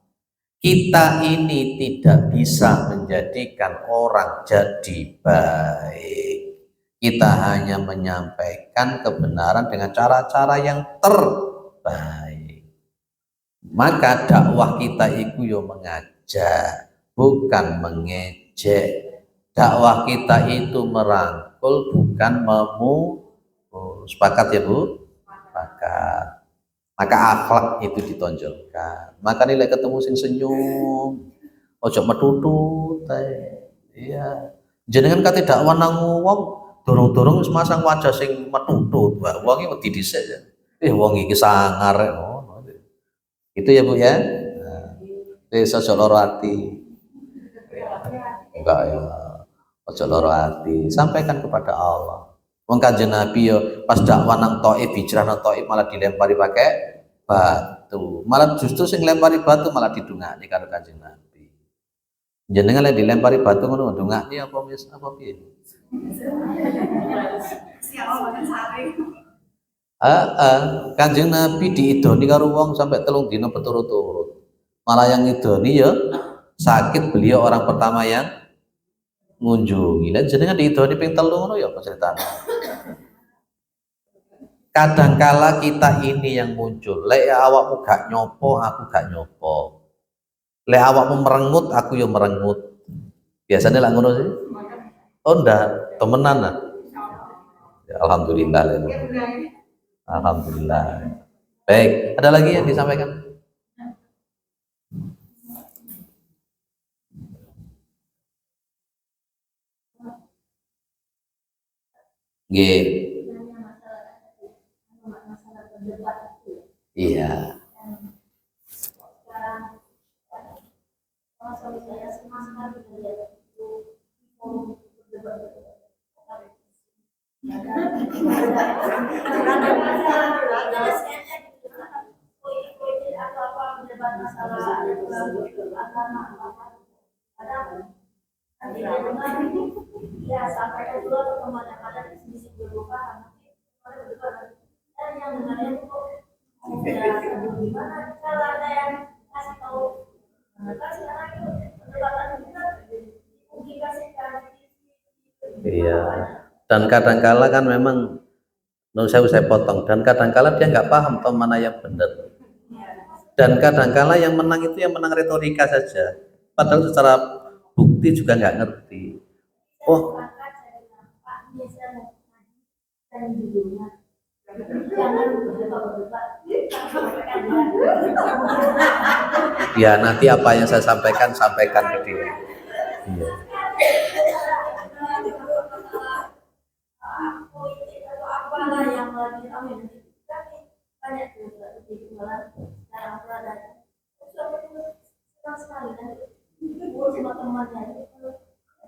Kita ini tidak bisa menjadikan orang jadi baik. Kita hanya menyampaikan kebenaran dengan cara-cara yang terbaik. Maka dakwah kita itu yo mengajak, bukan mengejek. Dakwah kita itu merangkul, bukan sepakat ya Bu? Sepakat. Maka akhlak itu ditonjolkan. Maka nilai ketemu sing senyum, ojo metutut. Iya. Jenengan kate dakwah nang wong, dorong-dorong wis masang wajah sing metutut. Wong iki wedi dhisik ya. Wong iki sangar. Itu ya Bu ya. Wis ojo loro ati. Enggak ya. Ojo loro ati. Sampaikan kepada Allah. Wong Kanjeng Nabi yo pas dakwah nang Thaif, hijrah nang Thaif malah dilempari pakai batu. Malah justru sing lempari batu malah didungakni karo Kanjeng Nabi. Jenengan lek dilempari batu ngono ndungakni apa wis apa piye? Kanjeng Nabi diidoni karo wong sampai 3 dina berturut-turut. Malah yang idoni ya sakit, beliau orang pertama yang ngunjungi. Dan jenengan diidoni ping 3 ngono ya apa ceritanya? Kadangkala kita ini yang muncul, lek awakmu gak nyopo, aku gak nyopo. Lek awakmu merengut, aku yo merengut. Biasanya lah ngono sih. Oh ndak, temenan lah. Ya, alhamdulillah. Alhamdulillah. Baik, ada lagi yang disampaikan? Nggih. Iya. Iya. Dan kadangkala kan memang saya potong, dan kadangkala dia nggak paham toh mana yang benar. Dan kadangkala yang menang itu yang menang retorika saja, padahal secara bukti juga nggak ngerti. Oh, Ya nanti apa yang saya sampaikan ke dia. Iya.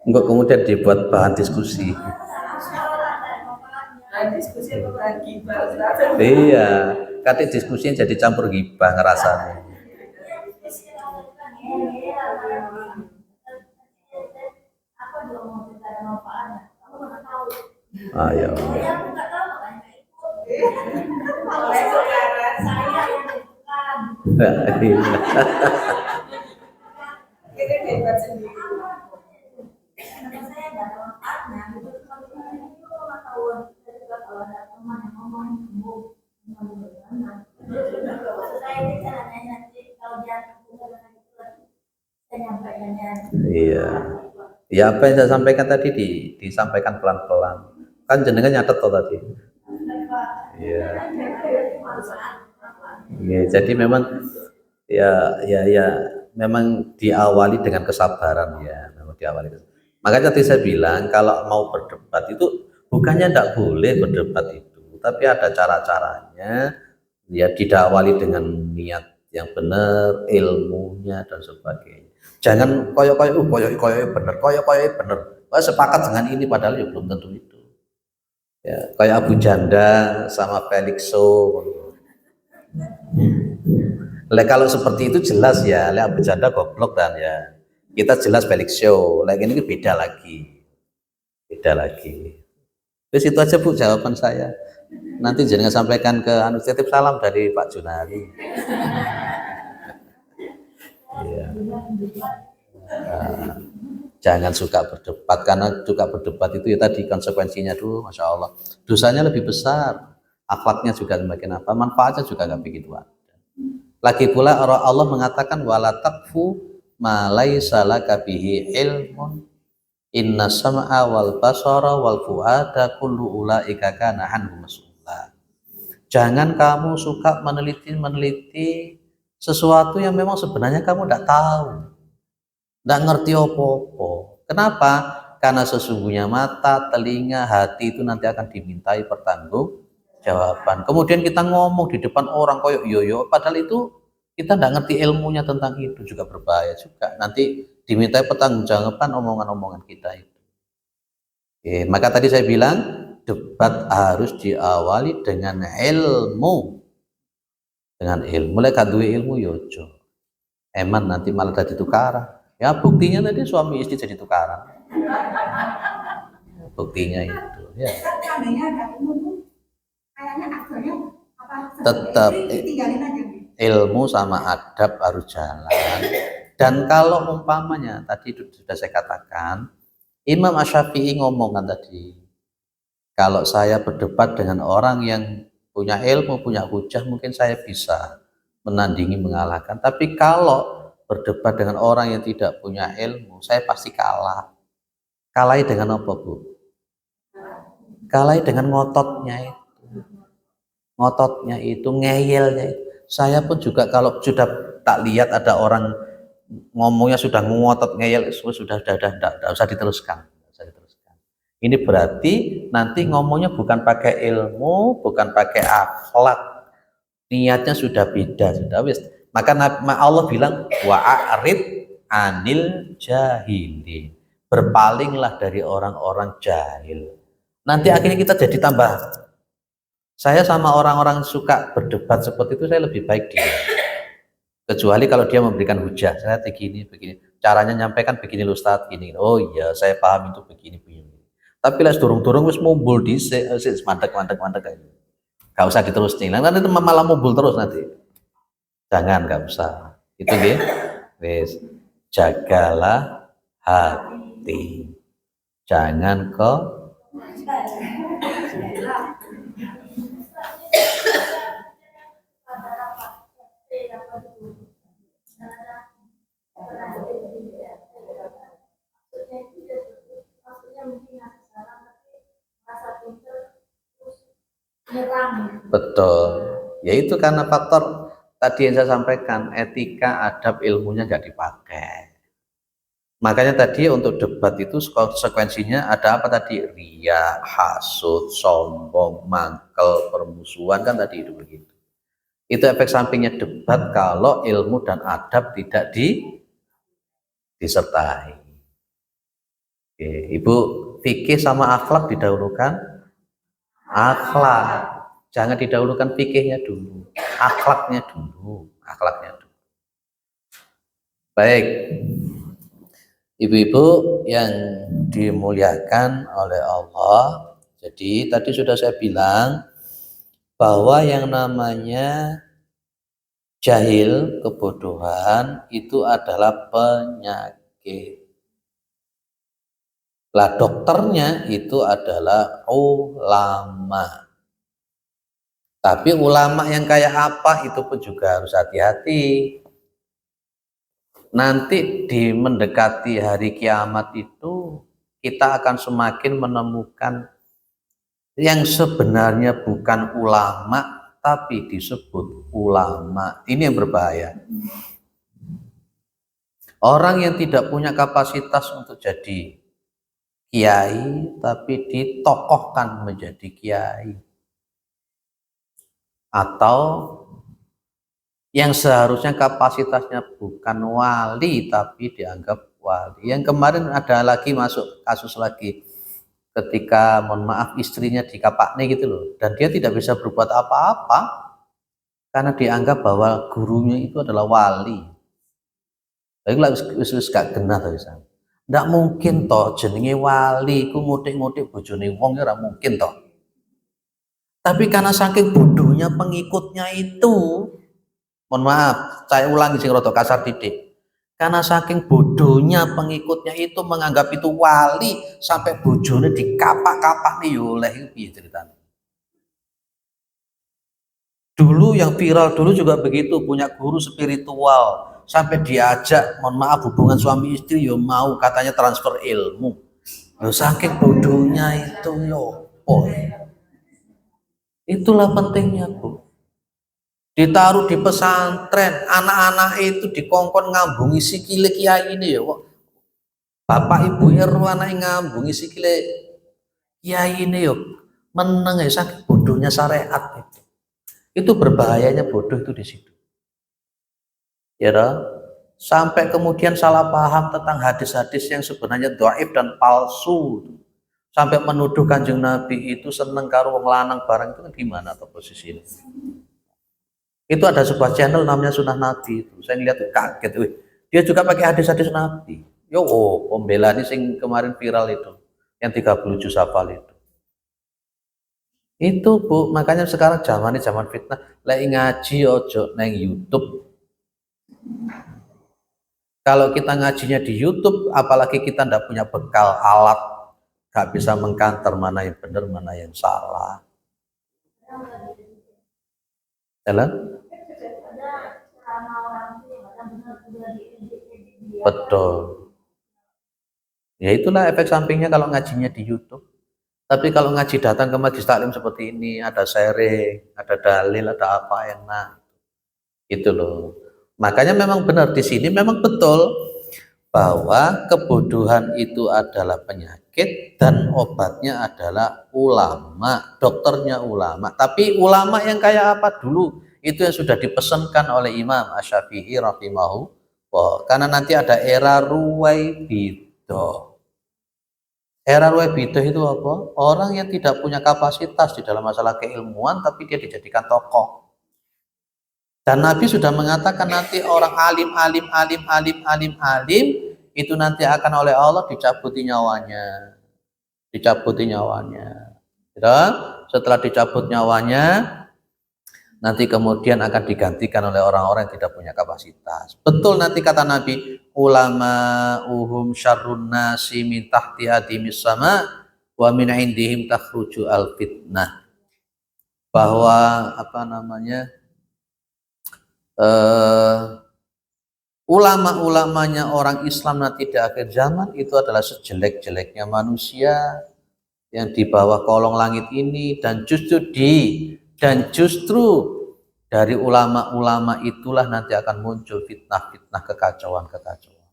Enggak kemudian dibuat bahan diskusi. Iya, kadang diskusinya jadi campur gibah ngerasanya. Ayo. Iya. Ya apa yang saya sampaikan tadi disampaikan pelan-pelan. Kan jenengan nyatet toh tadi. Iya. Iya, jadi memang ya memang diawali dengan kesabaran ya, memang diawali. Makanya tadi saya bilang kalau mau berdebat itu bukannya tidak boleh berdebat itu, tapi ada cara-caranya. Ya didawali dengan niat yang benar, ilmunya dan sebagainya. Jangan koyok-koyok, koyok-koyok benar, koyok-koyok benar. Wah, sepakat dengan ini padahal ya belum tentu itu. Ya, kayak Abu Janda sama Felixo. Kalau seperti itu jelas ya, Abu Janda goblok dan ya kita jelas Felixo. Lagi ini beda lagi, beda lagi. Terus itu aja Bu jawaban saya. Nanti jangan sampaikan ke titip salam dari Pak Junari. Ya. Nah, jangan suka berdebat karena suka berdebat itu ya tadi konsekuensinya dulu, masya Allah. Dosanya lebih besar, akhlaknya juga semakin apa, manfaatnya juga nggak begitu ada. Lagi pula Allah mengatakan wala taqfu ma laisa laka bihi ilmun inna sam'a wal basara wal fuada kullu ulaika kana anhu mas'ula. Jangan kamu suka meneliti sesuatu yang memang sebenarnya kamu tidak tahu, tidak ngerti apa-apa. Kenapa? Karena sesungguhnya mata, telinga, hati itu nanti akan dimintai pertanggungjawaban. Kemudian kita ngomong di depan orang koyok yoyo, padahal itu kita tidak ngerti ilmunya tentang itu, juga berbahaya juga. Nanti dimintai pertanggungjawaban omongan-omongan kita itu. Oke, maka tadi saya bilang debat harus diawali dengan ilmu. Dengan ilmu, mulai duwe ilmu yojo. Eman nanti malah jadi tukaran. Ya buktinya tadi suami istri jadi tukaran. Buktinya itu. Ya. Tetap ilmu sama adab harus jalan. Dan kalau umpamanya tadi sudah saya katakan, Imam Asy-Syafi'i ngomong kan tadi, kalau saya berdebat dengan orang yang punya ilmu, punya hujah, mungkin saya bisa menandingi, mengalahkan. Tapi kalau berdebat dengan orang yang tidak punya ilmu, saya pasti kalah. Kalahnya dengan apa, Bu? Kalahnya dengan ngototnya itu. Ngototnya itu, ngeyelnya itu. Saya pun juga kalau sudah tak lihat ada orang ngomongnya sudah ngotot ngeyel, sudah usah diteruskan. Ini berarti nanti ngomongnya bukan pakai ilmu, bukan pakai akhlak, niatnya sudah beda, sudah wis. Maka Allah bilang wa'arid anil jahilin, berpalinglah dari orang-orang jahil. Nanti akhirnya kita jadi tambah. Saya sama orang-orang suka berdebat seperti itu saya lebih baik dia. Kecuali kalau dia memberikan hujah, saya begini, caranya nyampaikan begini Ustaz, gini. Oh iya, saya paham itu begini. Tapi lah durung-durung wis mumbul dhisik, mandek aja. Gak usah diterusin. Nanti malah mumbul terus nanti. Jangan, gak usah. Itu nggih. Wis jagalah hati. Jangan kok betul. Yaitu karena faktor tadi yang saya sampaikan, etika, adab, ilmunya nggak dipakai. Makanya tadi untuk debat itu konsekuensinya ada apa tadi? Ria, hasud, sombong, mangkel, permusuhan, kan tadi itu begitu. Itu efek sampingnya debat kalau ilmu dan adab tidak disertai. Oke, Ibu, fikih sama akhlak didahulukan. Akhlak, jangan didahulukan fikihnya dulu, akhlaknya dulu, akhlaknya dulu. Baik, ibu-ibu yang dimuliakan oleh Allah. Jadi tadi sudah saya bilang bahwa yang namanya jahil, kebodohan itu adalah penyakit. Lah dokternya itu adalah ulama. Tapi ulama yang kayak apa itu pun juga harus hati-hati. Nanti di mendekati hari kiamat itu kita akan semakin menemukan yang sebenarnya bukan ulama tapi disebut ulama. Ini yang berbahaya. Orang yang tidak punya kapasitas untuk jadi kiai tapi ditokohkan menjadi kiai, atau yang seharusnya kapasitasnya bukan wali tapi dianggap wali. Yang kemarin ada lagi masuk kasus lagi ketika mohon maaf istrinya dikapaknya gitu loh, dan dia tidak bisa berbuat apa-apa karena dianggap bahwa gurunya itu adalah wali. Baiklah wis gak genah to pisan. Ndak mungkin toh jenenge wali ku ngutik-ngutik bojone wong, ya ora mungkin toh. Tapi karena saking bodohnya pengikutnya itu, mohon maaf, saya ulangi sing rada kasar titik. Karena saking bodohnya pengikutnya itu menganggap itu wali sampai bojone dikapak-kapak nih oleh itu piye ceritanya. Dulu yang viral dulu juga begitu, punya guru spiritual sampai diajak, mohon maaf, hubungan suami istri yo mau, katanya transfer ilmu. Loh, saking bodohnya itu yo. Oh, itulah pentingnya, Bu. Ditaruh di pesantren, anak-anak itu dikongkon ngambungi sikile kiai ini ya. Bapak Ibu RW anak ngambungi sikile kiai ini yo. Meneng ya, saking bodohnya syariat itu. Itu berbahayanya bodoh itu di situ. Ya toh? Sampai kemudian salah paham tentang hadis-hadis yang sebenarnya dhaif dan palsu. Sampai menuduh Kanjeng Nabi itu seneng karo wong lanang barang, itu kan gimana atau posisi ini? Itu ada sebuah channel namanya Sunnah Nabi itu. Saya lihat tuh kaget, wih. Dia juga pakai hadis-hadis Nabi. Yo, pembela ini sing kemarin viral itu, yang 30 juz hafal itu. Itu Bu, makanya sekarang zaman ini zaman fitnah. Lek ngaji ojo neng YouTube. Kalau kita ngajinya di YouTube, apalagi kita ndak punya bekal alat, gak bisa mengkanter mana yang benar, mana yang salah. Jalan? Betul. Ya itulah efek sampingnya kalau ngajinya di YouTube. Tapi kalau ngaji datang ke majelis taklim seperti ini, ada sharing, ada dalil, ada apa enak. Itu loh. Makanya memang benar di sini memang betul bahwa kebodohan itu adalah penyakit dan obatnya adalah ulama, dokternya ulama. Tapi ulama yang kayak apa dulu? Itu yang sudah dipesankan oleh Imam Asy-Syafi'i rahimahu. Karena nanti ada era ruwaibidah. Era ruwaibidah itu apa? Orang yang tidak punya kapasitas di dalam masalah keilmuan tapi dia dijadikan tokoh. Dan Nabi sudah mengatakan nanti orang alim itu nanti akan oleh Allah dicabuti nyawanya. Dicabuti nyawanya. Ya? Setelah dicabut nyawanya, nanti kemudian akan digantikan oleh orang-orang yang tidak punya kapasitas. Betul nanti kata Nabi, ulama uhum syarrun nasi min tahti adimis sama wa min indihim takhruju al fitnah. Bahwa apa namanya, ulama-ulamanya orang Islam nanti di akhir zaman itu adalah sejelek-jeleknya manusia yang di bawah kolong langit ini, dan justru dari ulama-ulama itulah nanti akan muncul fitnah-fitnah, kekacauan-kekacauan.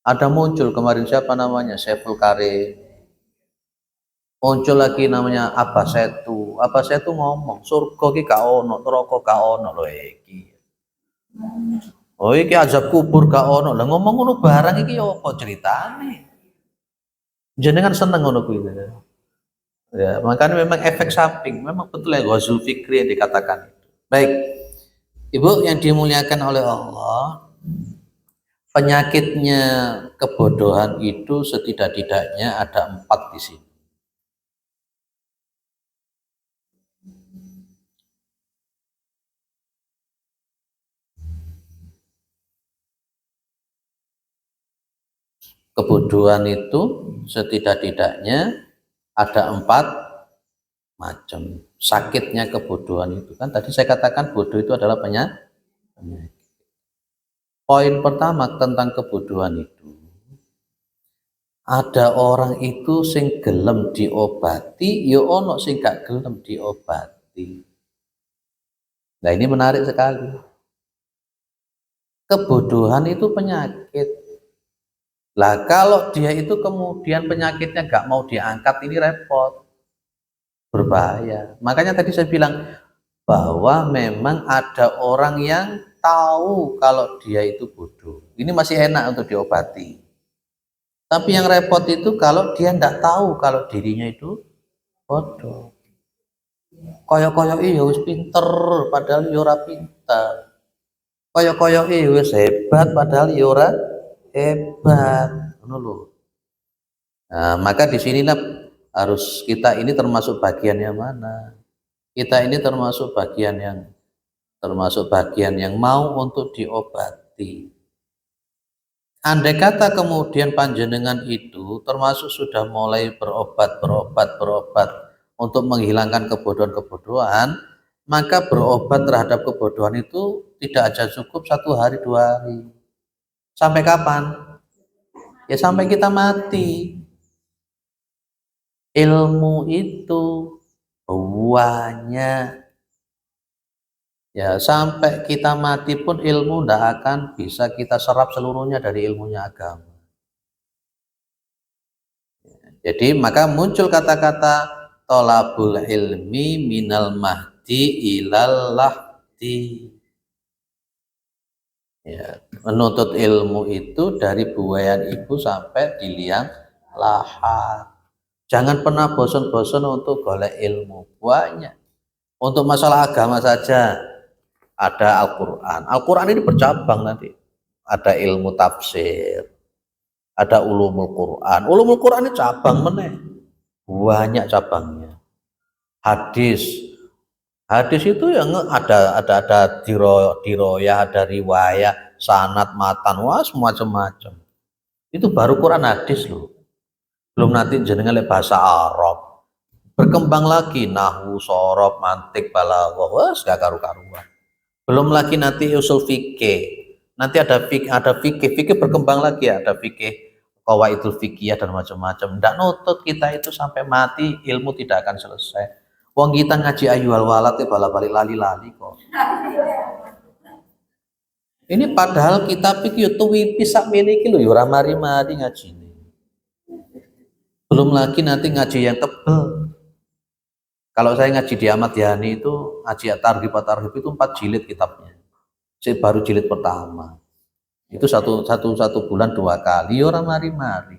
Ada muncul kemarin siapa namanya, Saiful Karim, muncul lagi namanya Abbas Setu ngomong surga ki gak ono, neraka gak ono lho iki. Oh iki azab kubur gak ono. Lah ngomong ngono barang iki ya apa ceritane? Jenengan seneng ngono kuwi. Ya, makanya memang efek samping, memang betul ya Ghazul Fikri yang dikatakan. Baik, Ibu yang dimuliakan oleh Allah, penyakitnya kebodohan itu setidak-tidaknya ada 4 di sini. Kebodohan itu setidak-tidaknya ada 4 macam. Sakitnya kebodohan itu kan tadi saya katakan bodoh itu adalah penyakit. Poin pertama tentang kebodohan itu, ada orang itu sing gelem diobati, ya ono sing gak gelem diobati. Nah ini menarik sekali. Kebodohan itu penyakit. Lah kalau dia itu kemudian penyakitnya gak mau diangkat, ini repot, berbahaya. Makanya tadi saya bilang bahwa memang ada orang yang tahu kalau dia itu bodoh. Ini masih enak untuk diobati. Tapi yang repot itu kalau dia tidak tahu kalau dirinya itu bodoh. Koyok-koyok iya wis pinter padahal ya ora pinter. Koyok-koyok iya wis hebat padahal ya ora hebat. Ngono lho. Nah, maka di sinilah harus kita ini termasuk bagian yang mana? Kita ini termasuk bagian yang mau untuk diobati. Andai kata kemudian panjenengan itu termasuk sudah mulai berobat untuk menghilangkan kebodohan-kebodohan, maka berobat terhadap kebodohan itu tidak aja cukup 1 hari 2 hari. Sampai kapan? Ya sampai kita mati. Ilmu itu banyak. Ya sampai kita mati pun ilmu tidak akan bisa kita serap seluruhnya dari ilmunya agama. Jadi maka muncul kata-kata tolabul ilmi minal mahdi ilal lahdi. Ya, menuntut ilmu itu dari buayan ibu sampai di liang lahat. Jangan pernah bosan-bosan untuk golek ilmu, banyak. Untuk masalah agama saja ada Al-Quran. Al-Quran ini bercabang nanti. Ada ilmu tafsir, ada ulumul Quran. Ulumul Quran ini cabang meneh. Banyak cabangnya. Hadis. Hadis itu yang ada diroyah, ada riwayat, sanad, matan, wah semacam-macam. Itu baru Quran hadis loh. Belum nanti jenengan bahasa Arab. Berkembang lagi nahwu, sorob, mantik, balaghah, wah gak karu-karuan. Belum lagi nanti usul fikih. Nanti ada fikih berkembang lagi ya, ada fikih qawaidul fikih dan macam-macam. Tidak nutut kita itu sampai mati ilmu tidak akan selesai. Wong kita ngaji ayyuhal walad bala-balik lali-lali kok. Ini padahal kita pikir tuwi pisak mene iki lho ya ora mari-mari ngajine. Belum lagi nanti ngaji yang tebel. Kalau saya ngaji di Ahmad Yani itu ngaji Targhib itu 4 jilid kitabnya. Saya baru jilid pertama. Itu satu bulan 2 kali orang mari-mari.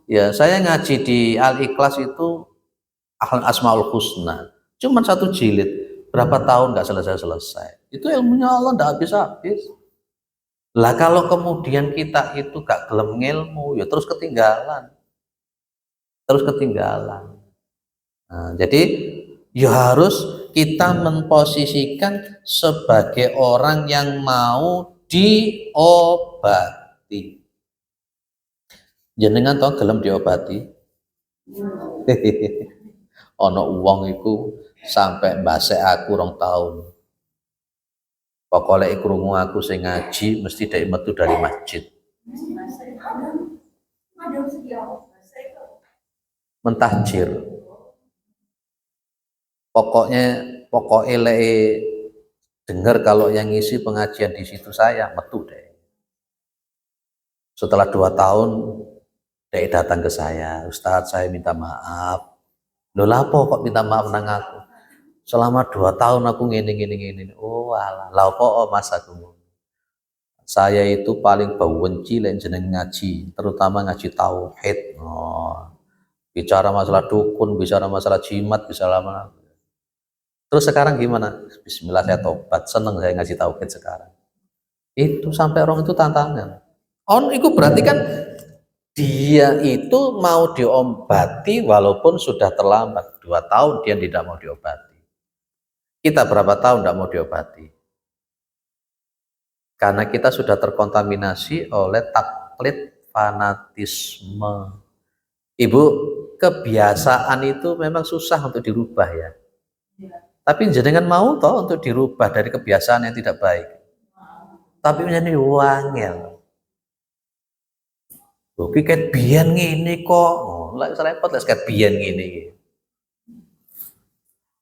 Ya saya ngaji di Al Ikhlas itu Asmaul Husna. Cuman 1 jilid. Berapa tahun nggak selesai-selesai. Itu ilmunya Allah nggak habis-habis. Lah kalau kemudian kita itu gak gelem ngilmu, ya terus ketinggalan. Nah, jadi ya harus kita memposisikan sebagai orang yang mau diobati. Jenengan tau gelem diobati? Ono uang iku sampai mbasek aku 2 tahun. Pokoknya krungu aku sing ngaji mesti dhek metu dari masjid. Mentahjir. Pokoknya pokoknya dengar kalau yang ngisi pengajian di situ saya metu deh. Setelah 2 tahun dia datang ke saya, Ustadz saya minta maaf. Loh lapo kok minta maaf nang aku? Selama 2 tahun aku ngene. Oh alah, lapo mas aku. Saya itu paling benci lain jeneng ngaji, terutama ngaji tauhid. Oh, bicara masalah dukun, bicara masalah jimat, bicara mana. Terus sekarang gimana? Bismillah saya tobat, seneng saya ngaji tauhid sekarang. Itu sampai orang itu tantangan. Itu berarti kan dia itu mau diobati walaupun sudah terlambat. 2 tahun dia tidak mau diobati. Kita berapa tahun tidak mau diobati? Karena kita sudah terkontaminasi oleh taklid fanatisme. Ibu, kebiasaan itu memang susah untuk dirubah ya. Tapi jenengan mau toh untuk dirubah dari kebiasaan yang tidak baik. Tapi menjadi wangel. Oke, kayak biyen ngene kok. Lah repot lah kayak biyen ngene.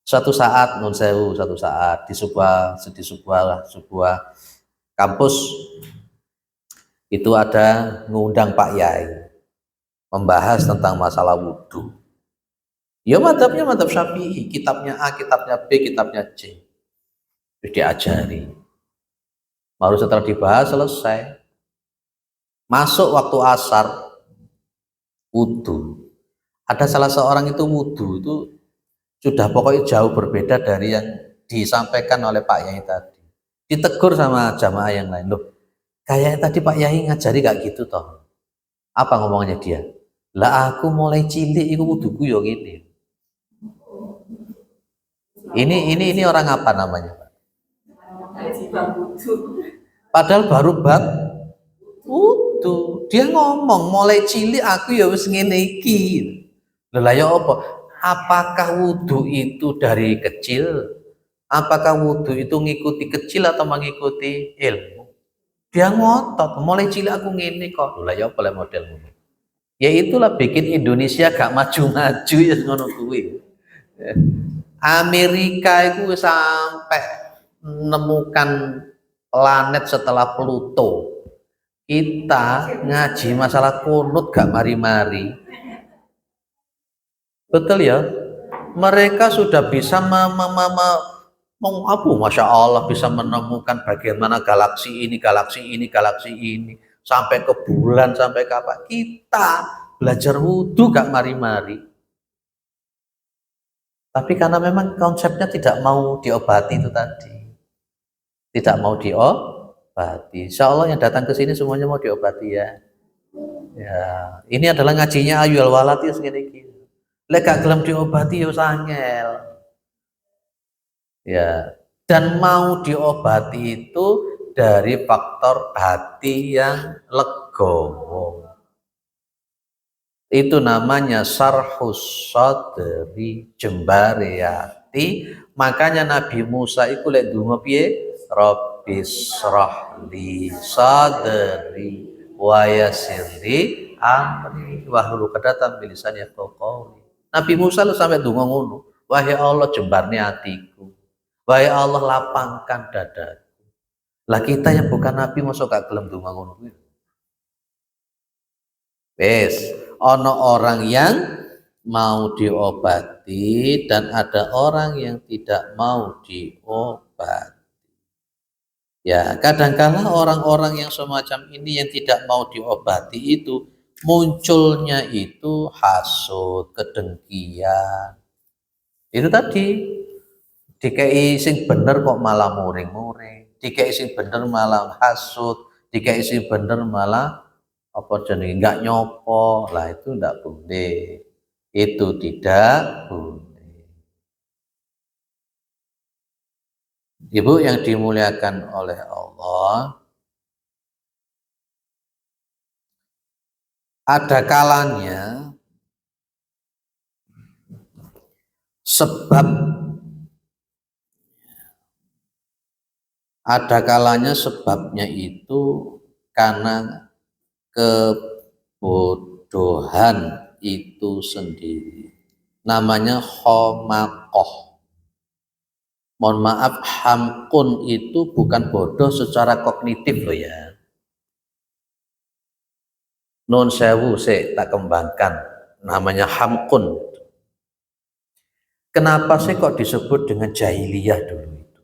Suatu saat nun sewu, suatu saat di sebuah kampus itu ada ngundang Pak Yai membahas tentang masalah wudhu. Ya madhabnya madhab Syafi'i, kitabnya A, kitabnya B, kitabnya C. Terus diajari. Baru setelah dibahas selesai. Masuk waktu asar wudhu. Ada salah seorang itu wudhu itu sudah pokoknya jauh berbeda dari yang disampaikan oleh Pak Yai tadi. Ditegur sama jamaah yang lain, loh kayaknya tadi Pak Yai ngajari gak gitu toh. Apa ngomongnya dia? Lah aku mulai cilik itu wudhuku yo gini. Ini orang apa namanya, Pak? Padahal baru bab wudhu. Dia ngomong mulai cilik aku ya wis ngene iki. Lah ya apa? Apakah wudhu itu dari kecil? Apakah wudhu itu ngikuti kecil atau mengikuti ilmu? Dia ngotot, mulai cilik aku ngene kok. Lah ya apa model ngono. Ya itulah bikin Indonesia gak maju-maju ya ngono kuwi. Amerika itu sampai menemukan planet setelah Pluto. Kita ngaji masalah kunut gak mari-mari. Betul ya? Mereka sudah bisa Masya Allah bisa menemukan bagaimana galaksi ini sampai ke bulan, sampai ke apa. Kita belajar wudhu gak mari-mari. Tapi karena memang konsepnya tidak mau diobati itu tadi. Tidak mau diobati. Insya Allah yang datang ke sini semuanya mau diobati ya. Ya, ini adalah ngajinya Ayu Al-Walati segini gitu. Lek gak gelem diobati yo sangel. Ya, dan mau diobati itu dari faktor hati yang legowo. Itu namanya sarhus sadri, jembare hati. Makanya Nabi Musa itu lek donga piye? Rabbis shrahli sadri wa yassirli amri wahlul 'uqdatam min lisani yafqahu qawli. Nabi Musa lu sampai donga ngono. Wahai Allah jembarne hatiku. Wahai Allah lapangkan dadaku. Lah kita yang bukan nabi masuk gak gelem donga ngono kuwi. Wes, ono orang yang mau diobati dan ada orang yang tidak mau diobati. Ya, kadang-kala orang-orang yang semacam ini yang tidak mau diobati itu munculnya itu hasud, kedengkian. Itu tadi DKI sing bener kok malah muring-muring, DKI sing bener malah hasud, DKI sing bener malah apa jenenge enggak nyopo. Lah itu enggak boleh. Itu tidak boleh. Ibu yang dimuliakan oleh Allah, ada kalanya sebabnya itu karena kebodohan itu sendiri. Namanya khomakoh. Mohon maaf, hamkun itu bukan bodoh secara kognitif loh ya. Nun sewu tak kembangkan, namanya hamkun. Kenapa sih kok disebut dengan jahiliyah dulu itu?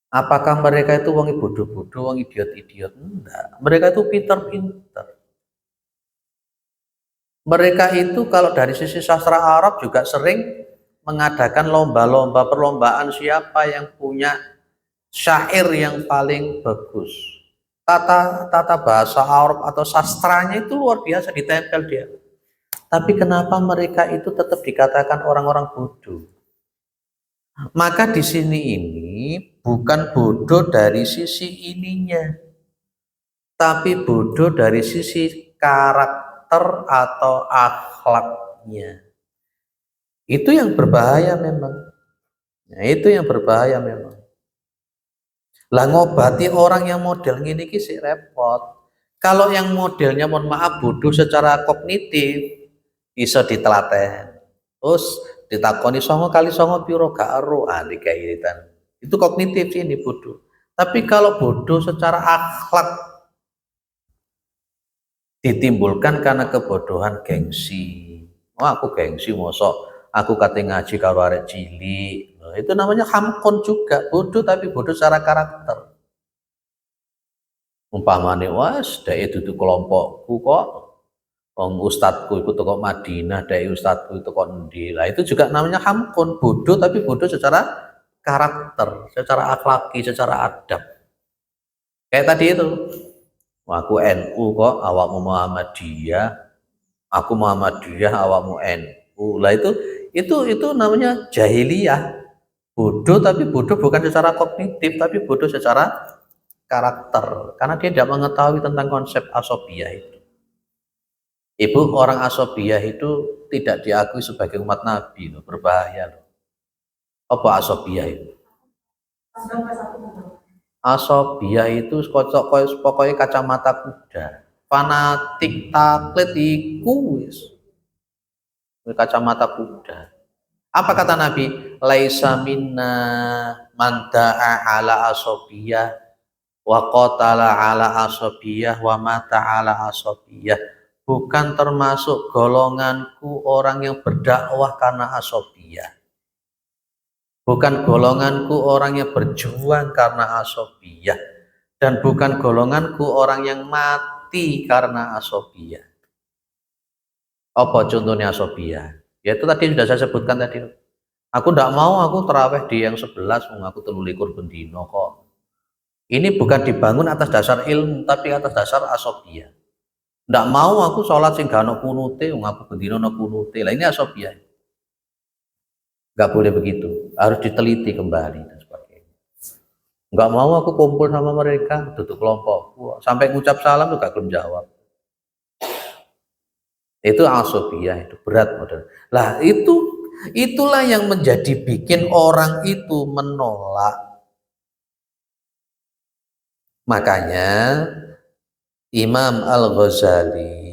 Apakah mereka itu wong bodoh-bodoh, wong idiot-idiot? Enggak, mereka itu pintar-pintar. Mereka itu kalau dari sisi sastra Arab juga sering mengadakan lomba-lomba, perlombaan siapa yang punya syair yang paling bagus. Tata bahasa Arab atau sastranya itu luar biasa, ditempel dia. Tapi kenapa mereka itu tetap dikatakan orang-orang bodoh? Maka di sini ini bukan bodoh dari sisi ininya, tapi bodoh dari sisi karakter atau akhlaknya. Itu yang berbahaya memang. Nah, itu yang berbahaya memang. Lah ngobati orang yang model gini sih repot. Kalau yang modelnya mohon maaf bodoh secara kognitif, bisa ditelaten. Terus ditakoni songo kali songo piro gak ero dikairitan. Itu kognitif sih ini bodoh. Tapi kalau bodoh secara akhlak ditimbulkan karena kebodohan gengsi. Oh aku gengsi mosok aku kate ngaji karo arek cilik. Nah, itu namanya hamkon juga, bodoh tapi bodoh secara karakter. Umpamane was dek itu kelompokku kok. Wong ustadku itu toko Madinah, dek ustadku itu kok endi. Lah itu juga namanya hamkon, bodoh tapi bodoh secara karakter, secara akhlaki, secara adab. Kayak tadi itu. Aku NU kok, awakmu Muhammadiyah, aku Muhammadiyah, awakmu NU. Lah itu namanya jahiliyah. Bodoh tapi bodoh bukan secara kognitif tapi bodoh secara karakter karena dia tidak mengetahui tentang konsep asobiyah itu. Ibu orang asobiyah itu tidak diakui sebagai umat Nabi loh, berbahaya loh. Apa asobiyah itu? Asobiyah itu pokoknya kacamata kuda, fanatik taklid iku wis kacamata kuda. Apa kata Nabi? Laisa minna man da'a ala asobiyah wa qatala ala asobiyah wa mata ala asobiyah. Bukan termasuk golonganku orang yang berdakwah karena asobiyah. Bukan golonganku orang yang berjuang karena asobiyah. Dan bukan golonganku orang yang mati karena asobiyah. Apa contohnya asobiyah? Ya itu tadi sudah saya sebutkan tadi. Aku tidak mau aku terawih di yang 11, aku 13 bendino kok. Ini bukan dibangun atas dasar ilmu, tapi atas dasar asobiyah. Tidak mau aku sholat sing gak ono kunute, aku bendino ono kunute. Lah ini asobiyah. Nggak boleh begitu, harus diteliti kembali dan sebagainya. Nggak mau aku kumpul sama mereka, duduk kelompok, sampai ngucap salam tuh gak belum jawab. Itu asobiyah, itu berat model. Lah itulah yang menjadi bikin orang itu menolak. Makanya Imam Al-Ghazali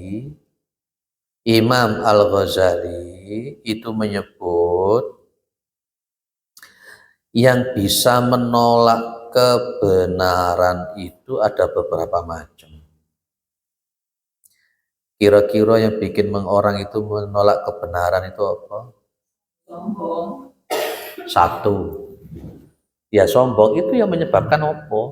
itu menyebut yang bisa menolak kebenaran itu ada beberapa macam. Kira-kira yang bikin orang itu menolak kebenaran itu apa? Sombong. Satu. Ya sombong itu yang menyebabkan apa?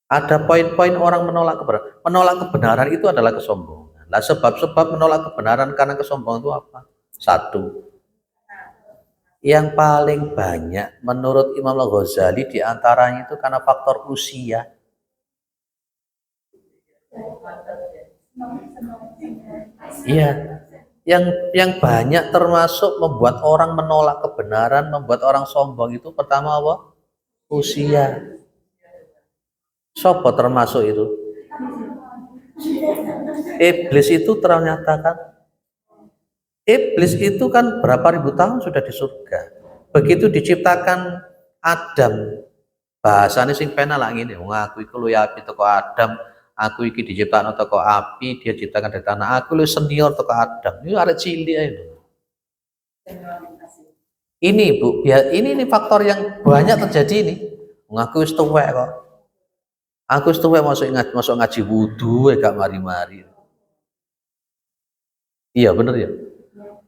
Ada poin-poin orang menolak kebenaran. Menolak kebenaran itu adalah kesombongan. Nah, sebab-sebab menolak kebenaran karena kesombongan itu apa? Satu. Yang paling banyak menurut Imam Al-Ghazali diantaranya itu karena faktor usia. Iya, yang banyak termasuk membuat orang menolak kebenaran, membuat orang sombong itu pertama apa? Usia. Sopo termasuk itu? Iblis itu ternyata kan Iblis itu kan berapa ribu tahun sudah di surga. Begitu diciptakan Adam, bahasanya sing pena lah ngene, wong aku iku luwih apik teko Adam, aku iki diciptakan teko api, dia diciptakan dari tanah, aku luwih senior teko Adam. Ini arek cilik ae lho. Ini Bu, ini nih faktor yang banyak terjadi ini. Ngaku wis tuwek kok. Aku wis tuwek masuk ngaji wudu gak mari-mari. Iya bener ya.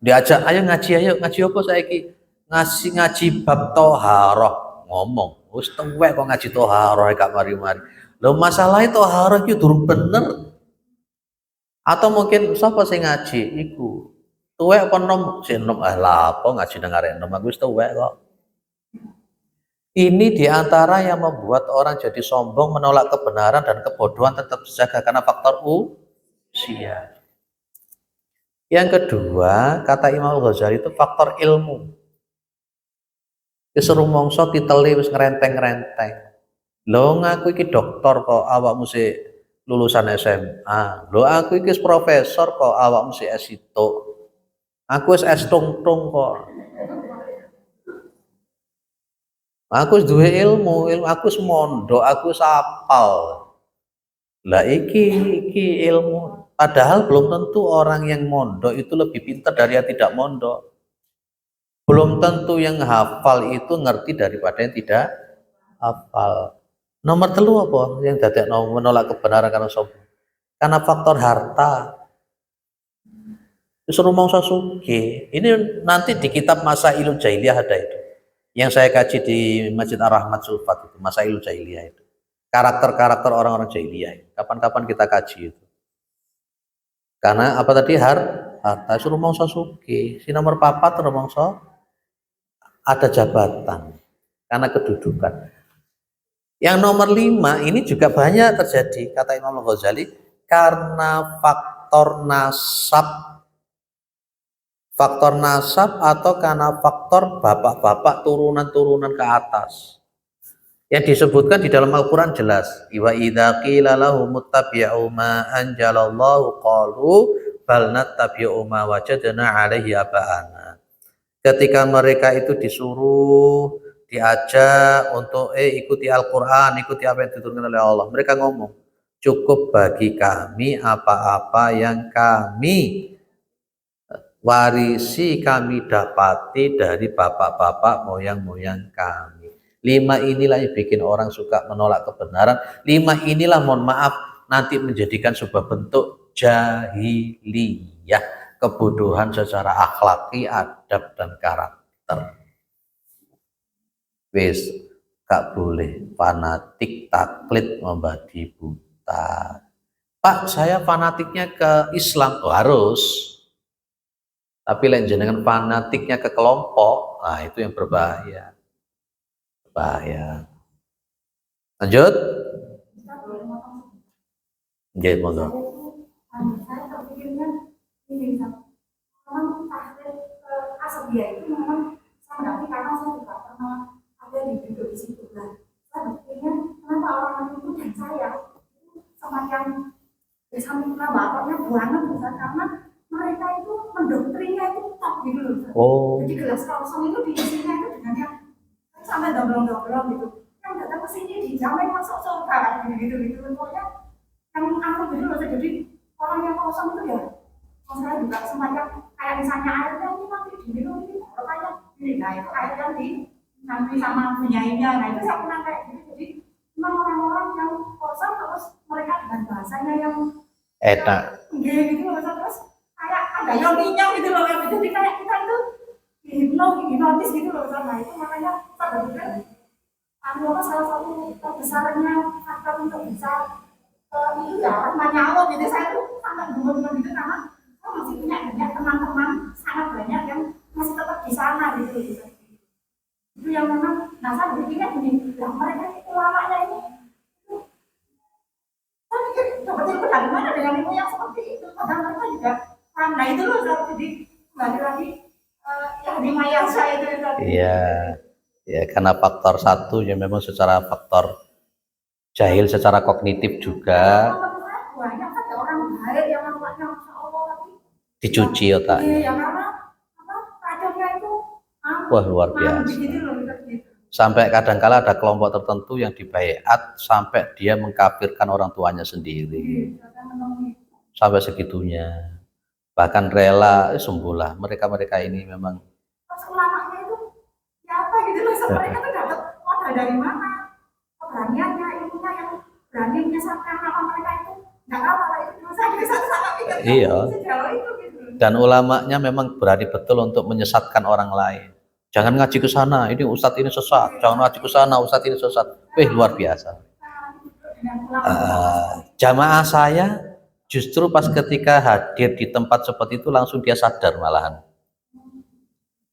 Diajak ayo ngaji apa saiki? Ngaji bab thaharah. Ngomong, wis tuwek kok ngaji thaharah gak mari-mari. Lho masalahnya thaharah iki durung bener. Atau mungkin sapa sing ngaji iku tuwek apa nom sing nom lah apa ngaji nang arek nom aku wis tuwek kok. Ini diantara yang membuat orang jadi sombong, menolak kebenaran dan kebodohan tetap terjaga karena faktor usia. Yang kedua, kata Imam Ghazali itu faktor ilmu. Disuruh mongso titeli wis ngerenteng-ngerenteng. Lho ngaku iki doktor kok awakmu sih lulusan SMA. Lho aku iki profesor kok awakmu sih S1. Aku wis S tung-tung kok. Aku wis duwe ilmu aku wis mondok, aku wis apal. Lah iki ilmu. Padahal belum tentu orang yang mondok itu lebih pintar dari yang tidak mondok. Belum tentu yang hafal itu ngerti daripada yang tidak hafal. Nomor telu apa yang dadek menolak kebenaran karena sombong? Karena faktor harta. Disuruh mongso sugih. Ini nanti di kitab Masailul Jahiliyah ada itu. Yang saya kaji di Masjid Ar-Rahmat Sulfat itu, Masailul Jahiliyah itu. Karakter-karakter orang-orang jahiliyah. Kapan-kapan kita kaji itu. Karena apa tadi harta suruh mongso sugih. Si nomor 4 suruh mongso ada jabatan karena kedudukan. Yang nomor 5 ini juga banyak terjadi kata Imam Ghazali karena faktor nasab atau karena faktor bapak-bapak turunan-turunan ke atas. Yang disebutkan di dalam Al-Qur'an jelas, wa idza qila lahum muttabi'u ma anjalallahu qalu bal nattabi'u ma wajadna 'alaihi aba'ana. Ketika mereka itu disuruh, diajak untuk ikuti Al-Qur'an, ikuti apa yang diturunkan oleh Allah, mereka ngomong, cukup bagi kami apa-apa yang kami warisi, kami dapati dari bapak-bapak moyang-moyang kami. 5 inilah yang bikin orang suka menolak kebenaran. 5 inilah mohon maaf nanti menjadikan sebuah bentuk jahiliyah, kebodohan secara akhlaki, adab dan karakter. Wis gak boleh fanatik taklid membagi buta. Pak, saya fanatiknya ke Islam. Oh, harus. Tapi lain jenengan fanatiknya ke kelompok, nah itu yang berbahaya. Bahaya. Lanjut. Nggih, monggo. Saya terpikirnya ini memang Asabia itu memang saya ngerti karena saya juga pernah ada di duduk di situ. Nah, saya berpikirnya kenapa orang itu dan saya semacam sampai bapaknya buangan besar karena mereka itu mendoktrinnya itu top gitu loh. Oh. Jadi gelas kosong itu diisinya itu dengan yang sampai doblong-doblong gitu. Yang datang ke sini dijamin masuk surga gitu. Pokoknya yang aku gitu loh. Jadi orang yang kosong itu ya, masalah juga semacam kayak misalnya airnya ini nanti diminum ini kalau kayak ini, nah itu air yang nanti sama penyaingnya, nah itu saya pernah kayak gitu. Jadi memang orang-orang yang kosong terus mereka dengan bahasanya yang enak gitu loh, terus kayak ada yoninya gitu loh, jadi kayak kita itu hipnotis gitu loh. Nah itu makanya saya berpikir salah satu terbesarnya faktor untuk bisa itu ya namanya Allah. Jadi saya tuh sangat gemes gitu karena saya masih punya banyak teman-teman, sangat banyak yang masih tetap di sana gitu. Itu yang memang, nah saya berpikirnya gini, yang mereka itu lamanya ini saya pikir coba-coba dari mana dengan ilmu yang seperti itu, padahal mereka juga nah itu loh. Jadi kembali lagi yang di Mayasa itu tadi. Iya, ya karena faktor satu yang memang secara faktor jahil secara kognitif juga. Banyak ada orang baik yang nampaknya Masya Allah tapi dicuci otaknya. Iya, karena racunnya itu wah luar biasa. Sampai kadangkala ada kelompok tertentu yang dibaiat sampai dia mengkafirkan orang tuanya sendiri. Sampai segitunya. Bahkan rela sembuhlah mereka-mereka ini memang. Ulamanya itu gitu loh. Mereka tuh dapat modal dari mana? Keberaniannya, ilmunya yang berani menyesatkan apa mereka itu nggak apa lah itu dosa gitu sama pikir Iya. sejauh itu gitu. Dan ulamanya memang berani betul untuk menyesatkan orang lain. Jangan ngaji ke sana, ini ustadz ini sesat. Jangan ngaji ke sana, ustadz ini sesat. Luar biasa. Jamaah saya justru pas ketika hadir di tempat seperti itu langsung dia sadar malahan.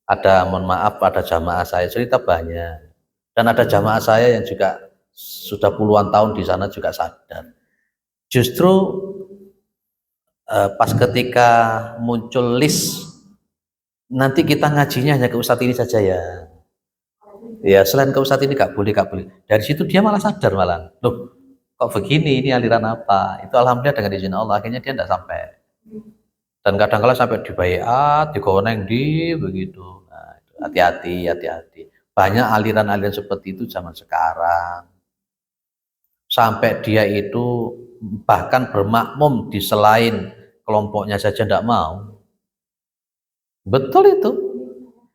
Ada, mohon maaf, ada jamaah saya cerita banyak. Dan ada jamaah saya yang juga sudah puluhan tahun di sana juga sadar. Justru pas ketika muncul list nanti kita ngajinya hanya ke ustadz ini saja ya. Ya selain ke ustadz ini gak boleh. Dari situ dia malah sadar malah. Loh, kok begini, ini aliran apa? Itu alhamdulillah dengan izin Allah akhirnya dia tidak sampai. Dan kadang-kala sampai di bayat, digoneng di begitu. Nah, hati-hati. Banyak aliran-aliran seperti itu zaman sekarang. Sampai dia itu bahkan bermakmum di selain kelompoknya saja tidak mau. Betul itu.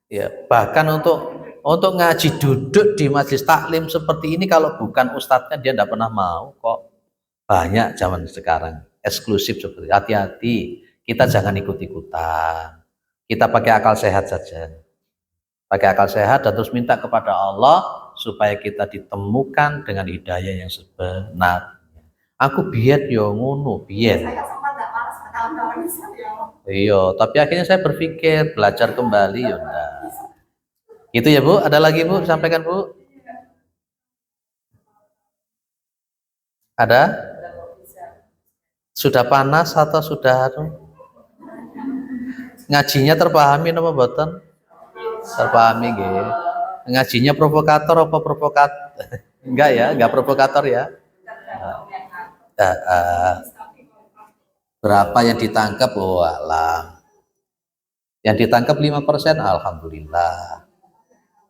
Ya, bahkan untuk ngaji duduk di majelis taklim seperti ini kalau bukan ustadznya dia tidak pernah mau kok. Banyak zaman sekarang eksklusif seperti hati-hati. Kita jangan ikut-ikutan. Kita pakai akal sehat saja. Pakai akal sehat dan terus minta kepada Allah supaya kita ditemukan dengan hidayah yang sebenarnya. Aku biyen yo ngono, biyen. Saya sempat nggak malas bertahun-tahun ya. Iya, tapi akhirnya saya berpikir belajar kembali ya enggak. Itu ya Bu, ada lagi Bu, sampaikan Bu. Ada? Sudah panas atau sudah ngajinya terpahami apa mboten? Terpahami nggih. Ngajinya provokator apa provokat? Enggak ya, enggak provokator ya. Berapa yang ditangkap? Oh alam. Yang ditangkap 5%, alhamdulillah.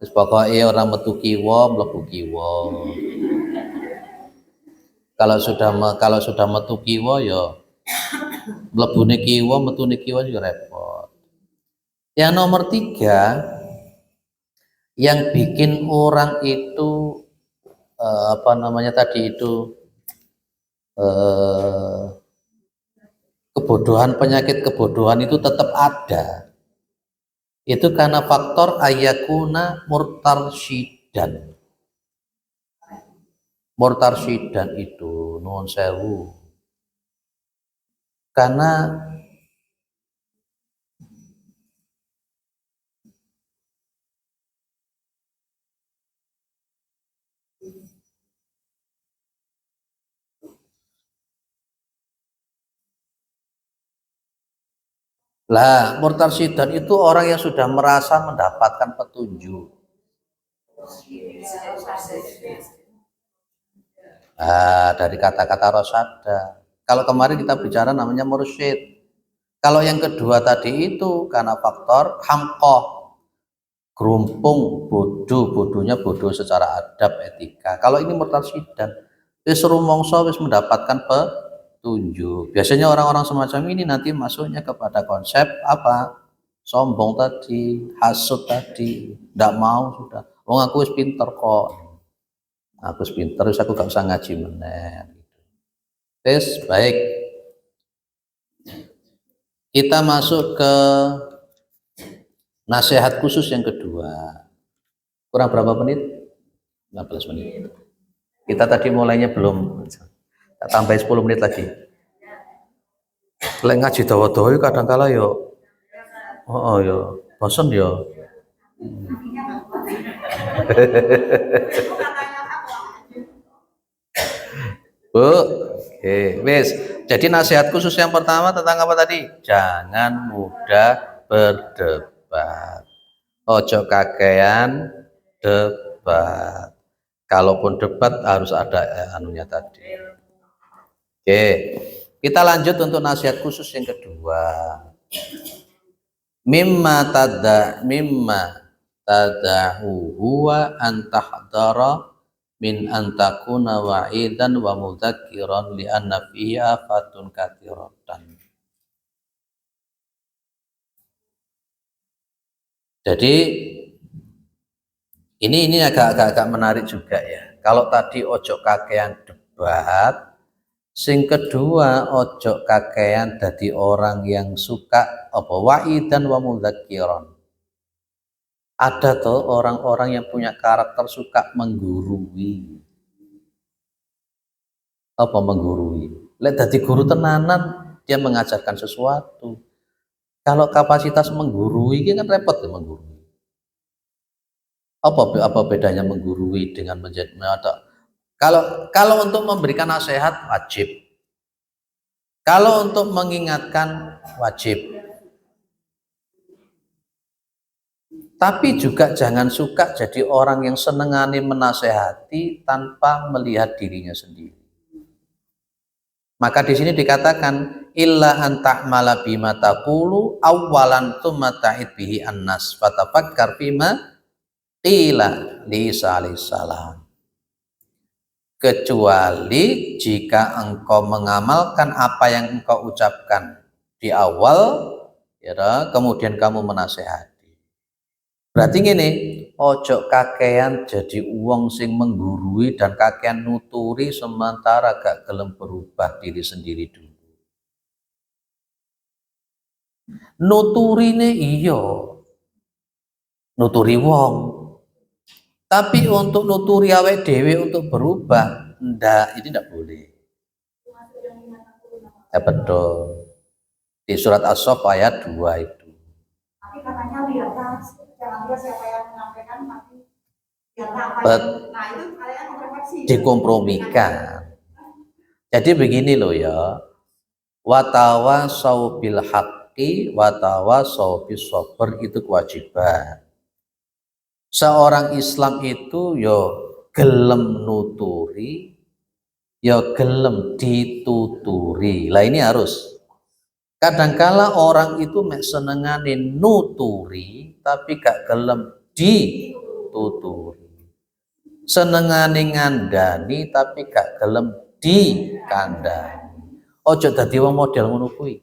Terus pokoknya orang metu kiwa, mlebu kiwa. Kalau sudah metu kiwa ya mlebune kiwa, metune kiwa juga repot. Yang nomor 3, yang bikin orang itu apa namanya tadi itu kebodohan, penyakit kebodohan itu tetap ada. Itu karena faktor ayakuna murtarsyidan. Murtarsyidan itu nuwun sewu. Karena lah murtarsyidan itu orang yang sudah merasa mendapatkan petunjuk. Dari kata-kata rosada. Kalau kemarin kita bicara namanya mursyid. Kalau yang kedua tadi itu karena faktor hamqoh, gerumpung, bodohnya bodoh secara adab etika. Kalau ini murtarsyidan, wis rumangsa wis mendapatkan petunjuk. Biasanya orang-orang semacam ini nanti masuknya kepada konsep apa? Sombong tadi, hasud tadi, tidak mau sudah. Wong aku wis pinter kok. Aku wis pinter, wis aku gak usah ngaji meneh. Tes baik. Kita masuk ke nasihat khusus yang kedua. Kurang berapa menit? 15 menit. Kita tadi mulainya belum. Tambah 10 menit lagi. Lek ngaji dawa-dawa kadang kala yo. Oh yo, bosen yo. Bu, oke, wis. Jadi nasihat khusus yang pertama tentang apa tadi? Jangan mudah berdebat. Ojo kakean debat. Kalaupun debat harus ada anunya tadi. Oke, kita lanjut untuk nasihat khusus yang kedua. Mimma tadahu huwa antahdara min antakuna wa'idan wa mudzakiran li anna fihi afatun katsiratan. Jadi Ini agak menarik juga ya. Kalau tadi ojo kakean debat, sing kedua ojo kakean dadi orang yang suka apa wa'idan wa mudzakiron. Ada tuh orang-orang yang punya karakter suka menggurui. Apa menggurui? Lek dadi guru tenanan dia mengajarkan sesuatu. Kalau kapasitas menggurui ini kan repot ya menggurui. Apa bedanya menggurui dengan menjadi kalau untuk memberikan nasihat wajib. Kalau untuk mengingatkan wajib. Tapi juga jangan suka jadi orang yang senengani menasehati tanpa melihat dirinya sendiri. Maka di sini dikatakan illa an ta'mala bima taqulu awwalan tsumma ta'id bihi annas fatafakkar bima qila li Isa alaihissalam. Kecuali jika engkau mengamalkan apa yang engkau ucapkan di awal ya, kemudian kamu menasehati. Berarti gini, ojo kakean jadi uang sing menggurui dan kakean nuturi sementara gak gelem berubah diri sendiri dulu. Nuturine iyo, nuturi wong. Tapi untuk nuturi awake dhewe untuk berubah, ini ndak boleh. Ya betul. Di surat As-Saff ayat 2 itu. Tapi katanya lihatlah, jangan lihat siapa yang menyampaikan, tapi lihatlah apa yang, nah itu kalian refleksi. Dikompromikan. Jadi begini loh ya. Watawasau bil haqqi watawasau bis sabr itu kewajiban. Seorang Islam itu yo gelem nuturi, yo gelem dituturi. Lah ini harus. Kadangkala orang itu mek senengane nuturi tapi gak gelem dituturi. Senengane ngandani tapi gak gelem dikandani. Ojo dadi wong model ngono kuwi.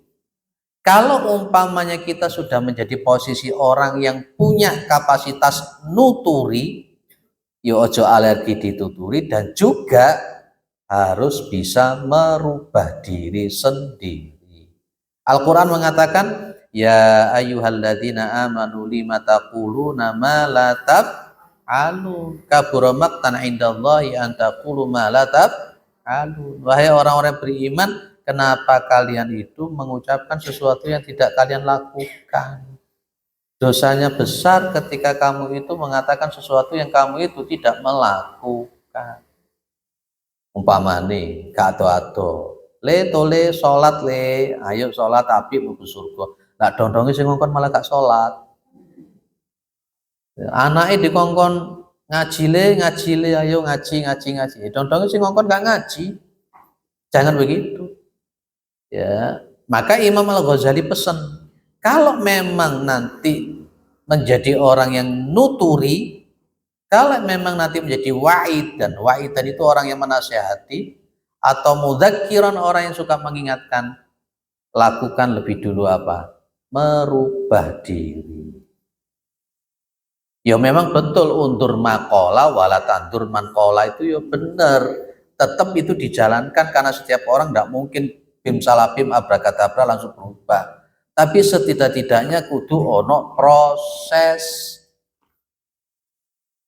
Kalau umpamanya kita sudah menjadi posisi orang yang punya kapasitas nuturi, ya ojo alergi dituturi dan juga harus bisa merubah diri sendiri. Al-Quran mengatakan, ya ayyuhalladzina amanu lima taquluna ma la taf'alun kabura maqtan indallahi an taqulu ma la taf'alun. Wahai orang-orang beriman, kenapa kalian itu mengucapkan sesuatu yang tidak kalian lakukan? Dosanya besar ketika kamu itu mengatakan sesuatu yang kamu itu tidak melakukan. Umpamane gak ado-ado, le tole sholat le, ayo sholat tapi mlebu surga. Lah dondonge sing ngongkon malah gak sholat. Anake dikongkon ngaji le, ayo ngaji. Dondonge sing ngongkon gak ngaji. Jangan begitu. Ya, maka Imam Al-Ghazali pesan, kalau memang nanti menjadi orang yang nuturi, kalau memang nanti menjadi wa'id, dan wa'idan itu orang yang menasihati, atau mudzakiran orang yang suka mengingatkan, lakukan lebih dulu apa? Merubah diri. Ya memang betul undur makola wala tandur mankola itu ya benar, tetap itu dijalankan karena setiap orang tidak mungkin bim salabim abrakadabra langsung berubah. Tapi setidak-tidaknya kudu ono proses.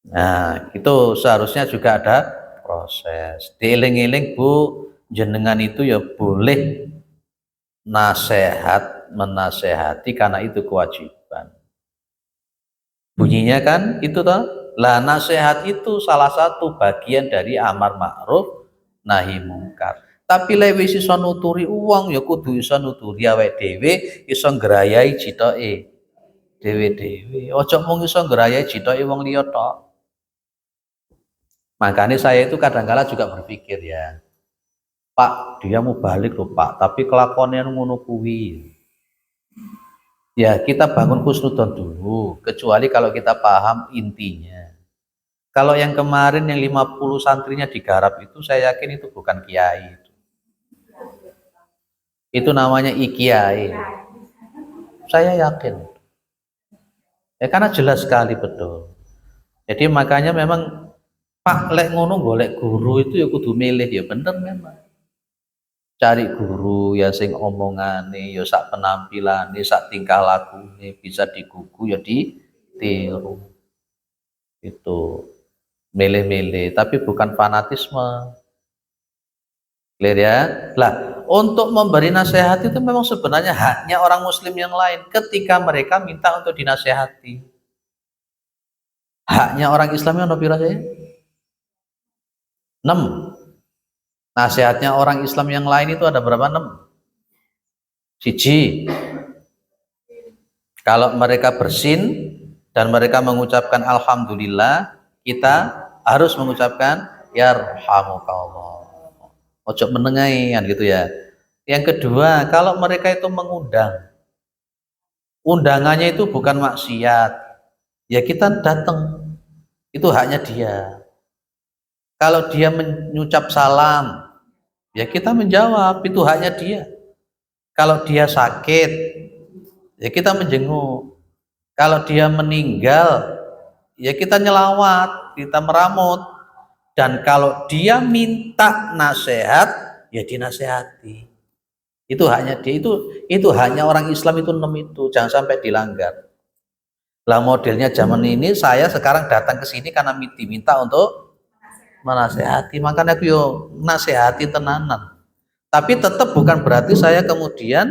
Nah, itu seharusnya juga ada proses. Dieling-eling Bu, jenengan itu ya boleh menasehati karena itu kewajiban. Bunyinya kan itu toh. Lah nasihat itu salah satu bagian dari amar ma'ruf nahi mungkar. Tapi lewis iso nuturi uang ya kudu iso nuturi awake dhewe, iso ngrayai citoke dhewe-dhewe. Ojo mung iso ngrayai citoke wong liya tok. Makanya saya itu kadang-kala juga berpikir ya, Pak, dia mau balik loh Pak, tapi kelakuannya ngono kuwi. Ya kita bangun husnudzon dulu, kecuali kalau kita paham intinya. Kalau yang kemarin yang 50 santrinya digarap itu, saya yakin itu bukan kiai. Itu namanya ikiai. Saya yakin. Ya karena jelas sekali betul. Jadi makanya memang Pak lek ngono golek guru itu ya kudu milih ya bener memang. Cari guru ya sing omongane ya sak penampilane, sak tingkah lakune bisa digugu ya ditiru. Itu milih-milih tapi bukan fanatisme. Clear ya? Lah, untuk memberi nasihat itu memang sebenarnya haknya orang muslim yang lain ketika mereka minta untuk dinasehati. Haknya orang Islam yang lebih saya? 6. Nasihatnya orang Islam yang lain itu ada berapa? 6. Siji, kalau mereka bersin dan mereka mengucapkan alhamdulillah, kita harus mengucapkan yarhamukallah. Ojo menengahi kan gitu ya. Yang kedua, kalau mereka itu mengundang, undangannya itu bukan maksiat, ya kita datang, itu haknya dia. Kalau dia mengucap salam, ya kita menjawab, itu haknya dia. Kalau dia sakit, ya kita menjenguk. Kalau dia meninggal, ya kita nyelawat, kita meramut. Dan kalau dia minta nasihat, ya dinasehati. Itu haknya dia, itu hanya orang Islam itu 6 itu, jangan sampai dilanggar. Lah modelnya zaman ini saya sekarang datang ke sini karena diminta untuk menasehati, makanya aku yo nasehati tenanan. Tapi tetap bukan berarti saya kemudian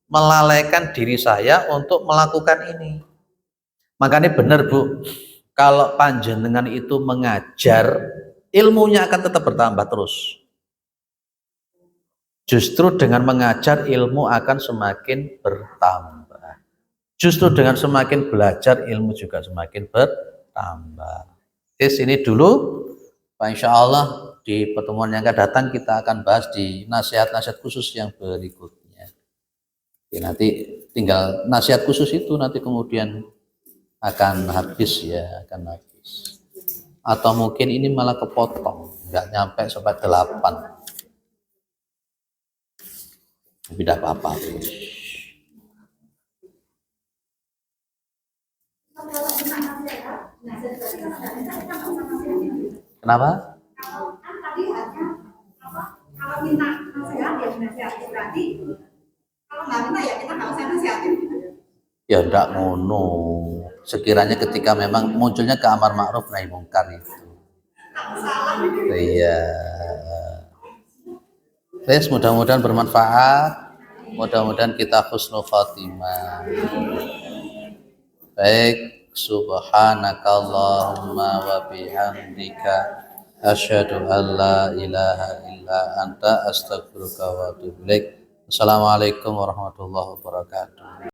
melalaikan diri saya untuk melakukan ini. Makanya benar Bu, kalau panjenengan itu mengajar, ilmunya akan tetap bertambah terus. Justru dengan mengajar ilmu akan semakin bertambah. Justru dengan semakin belajar ilmu juga semakin bertambah. Oke, sini dulu. Insya Allah di pertemuan yang akan datang kita akan bahas di nasihat-nasihat khusus yang berikutnya. Oke, nanti tinggal nasihat khusus itu nanti kemudian akan habis ya, akan habis. Atau mungkin ini malah kepotong, nggak nyampe sampai 8. Tapi tidak apa-apa. Kenapa? Kalau minta nasihat ya dinasihati, berarti kalau nggak minta ya kita nggak usah nasihatin. Ya enggak ngono. Sekiranya ketika memang munculnya ke amar ma'ruf nahi mungkar itu. Iya. Wes mudah-mudahan bermanfaat. Mudah-mudahan kita husnul khatimah. Baik, subhanakallahumma wa bihamdika asyhadu an la ilaha illa anta astaghfiruka wa atubu ilaik. Assalamualaikum warahmatullahi wabarakatuh.